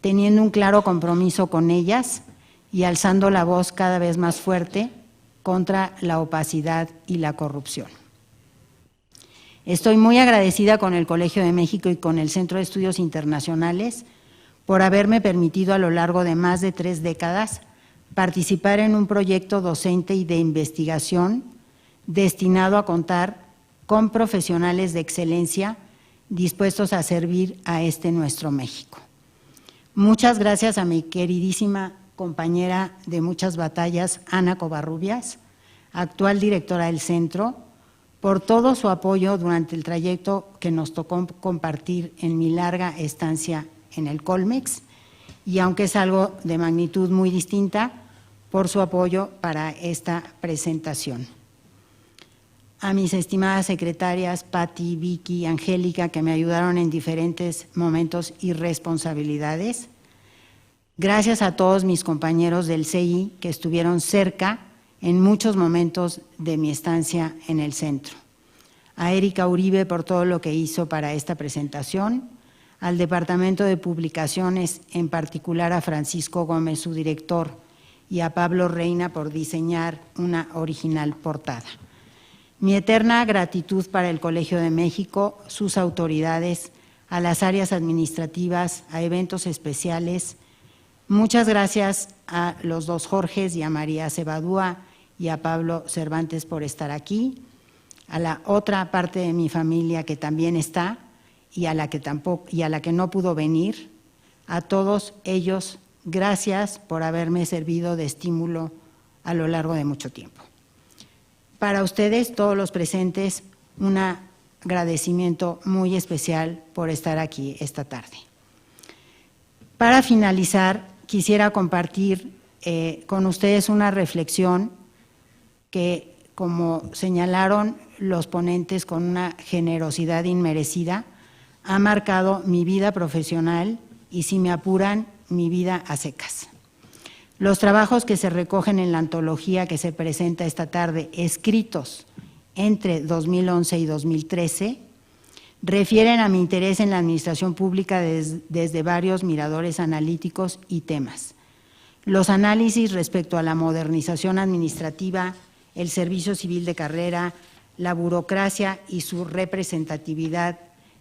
teniendo un claro compromiso con ellas y alzando la voz cada vez más fuerte contra la opacidad y la corrupción. Estoy muy agradecida con el Colegio de México y con el Centro de Estudios Internacionales por haberme permitido a lo largo de más de 3 décadas participar en un proyecto docente y de investigación destinado a contar con profesionales de excelencia dispuestos a servir a nuestro México. Muchas gracias a mi queridísima compañera de muchas batallas, Ana Covarrubias, actual directora del centro, por todo su apoyo durante el trayecto que nos tocó compartir en mi larga estancia en el Colmex, y aunque es algo de magnitud muy distinta, por su apoyo para esta presentación. A mis estimadas secretarias, Patti, Vicky, Angélica, que me ayudaron en diferentes momentos y responsabilidades. Gracias a todos mis compañeros del CI que estuvieron cerca en muchos momentos de mi estancia en el centro. A Erika Uribe por todo lo que hizo para esta presentación, al Departamento de Publicaciones, en particular a Francisco Gómez, su director, y a Pablo Reina por diseñar una original portada. Mi eterna gratitud para el Colegio de México, sus autoridades, a las áreas administrativas, a eventos especiales. Muchas gracias a los dos Jorges y a María Cebadúa y a Pablo Cervantes por estar aquí, a la otra parte de mi familia que también está y a la que no pudo venir. A todos ellos, gracias por haberme servido de estímulo a lo largo de mucho tiempo. Para ustedes, todos los presentes, un agradecimiento muy especial por estar aquí esta tarde. Para finalizar, quisiera compartir con ustedes una reflexión que, como señalaron los ponentes con una generosidad inmerecida, ha marcado mi vida profesional y, si me apuran, mi vida a secas. Los trabajos que se recogen en la antología que se presenta esta tarde, escritos entre 2011 y 2013, refieren a mi interés en la administración pública desde varios miradores analíticos y temas. Los análisis respecto a la modernización administrativa, el servicio civil de carrera, la burocracia y su representatividad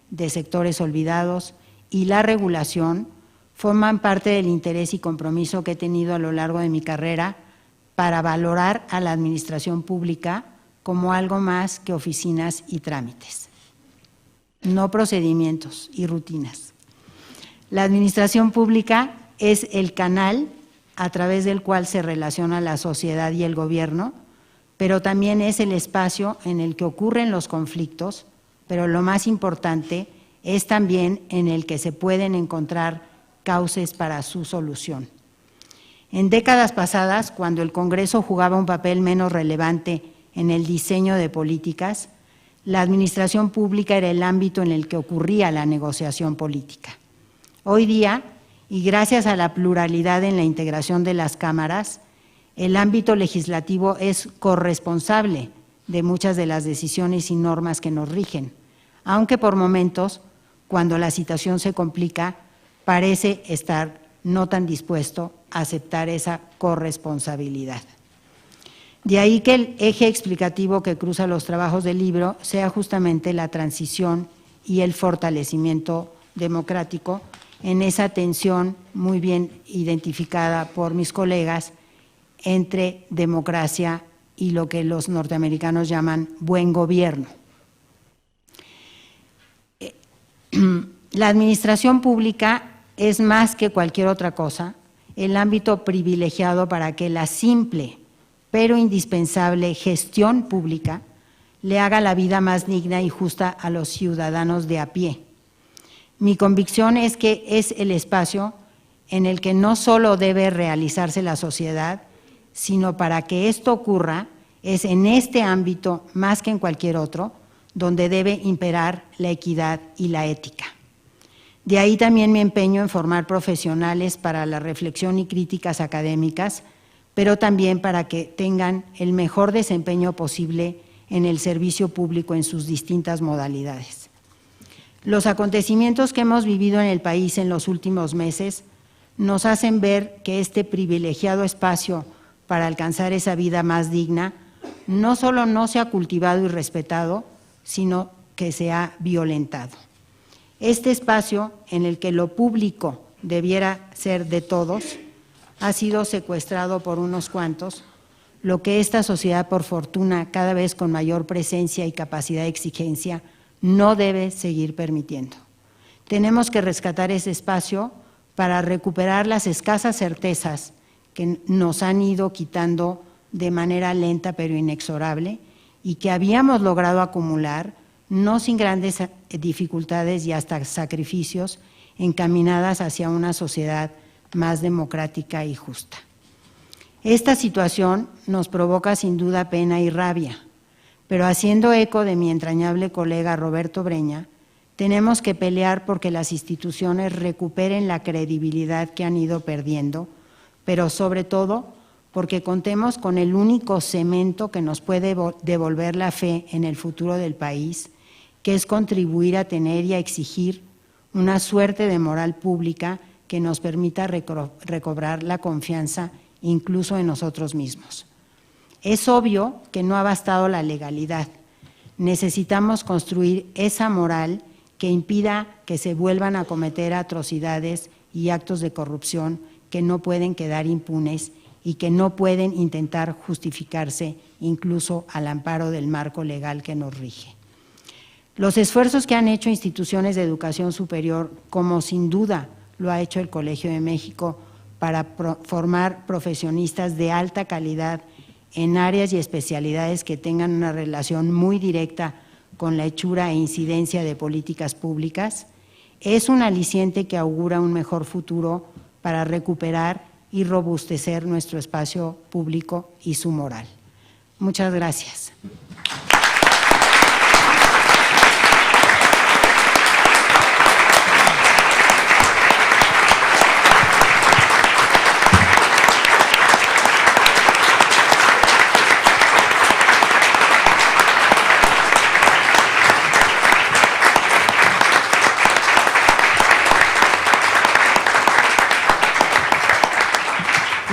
de sectores olvidados y la regulación forman parte del interés y compromiso que he tenido a lo largo de mi carrera para valorar a la administración pública como algo más que oficinas y trámites, no procedimientos y rutinas. La administración pública es el canal a través del cual se relaciona la sociedad y el gobierno, pero también es el espacio en el que ocurren los conflictos, pero lo más importante es también en el que se pueden encontrar cauces para su solución. En décadas pasadas, cuando el Congreso jugaba un papel menos relevante en el diseño de políticas, la administración pública era el ámbito en el que ocurría la negociación política. Hoy día, y gracias a la pluralidad en la integración de las cámaras, el ámbito legislativo es corresponsable de muchas de las decisiones y normas que nos rigen, aunque por momentos, cuando la situación se complica, parece estar no tan dispuesto a aceptar esa corresponsabilidad. De ahí que el eje explicativo que cruza los trabajos del libro sea justamente la transición y el fortalecimiento democrático en esa tensión muy bien identificada por mis colegas entre democracia y lo que los norteamericanos llaman buen gobierno. La administración pública es más que cualquier otra cosa el ámbito privilegiado para que la simple pero indispensable gestión pública le haga la vida más digna y justa a los ciudadanos de a pie. Mi convicción es que es el espacio en el que no solo debe realizarse la sociedad, sino para que esto ocurra, es en este ámbito, más que en cualquier otro, donde debe imperar la equidad y la ética. De ahí también mi empeño en formar profesionales para la reflexión y críticas académicas, pero también para que tengan el mejor desempeño posible en el servicio público en sus distintas modalidades. Los acontecimientos que hemos vivido en el país en los últimos meses nos hacen ver que este privilegiado espacio para alcanzar esa vida más digna no solo no se ha cultivado y respetado, sino que se ha violentado. Este espacio, en el que lo público debiera ser de todos, ha sido secuestrado por unos cuantos, lo que esta sociedad, por fortuna, cada vez con mayor presencia y capacidad de exigencia, no debe seguir permitiendo. Tenemos que rescatar ese espacio para recuperar las escasas certezas que nos han ido quitando de manera lenta pero inexorable y que habíamos logrado acumular, no sin grandes dificultades y hasta sacrificios, encaminadas hacia una sociedad más democrática y justa. Esta situación nos provoca sin duda pena y rabia, pero haciendo eco de mi entrañable colega Roberto Breña, tenemos que pelear porque las instituciones recuperen la credibilidad que han ido perdiendo, pero sobre todo porque contemos con el único cemento que nos puede devolver la fe en el futuro del país, que es contribuir a tener y a exigir una suerte de moral pública que nos permita recobrar la confianza incluso en nosotros mismos. Es obvio que no ha bastado la legalidad. Necesitamos construir esa moral que impida que se vuelvan a cometer atrocidades y actos de corrupción que no pueden quedar impunes y que no pueden intentar justificarse incluso al amparo del marco legal que nos rige. Los esfuerzos que han hecho instituciones de educación superior, como sin duda lo ha hecho el Colegio de México, para formar profesionistas de alta calidad en áreas y especialidades que tengan una relación muy directa con la hechura e incidencia de políticas públicas, es un aliciente que augura un mejor futuro para recuperar y robustecer nuestro espacio público y su moral. Muchas gracias.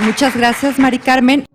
Muchas gracias, Mari Carmen.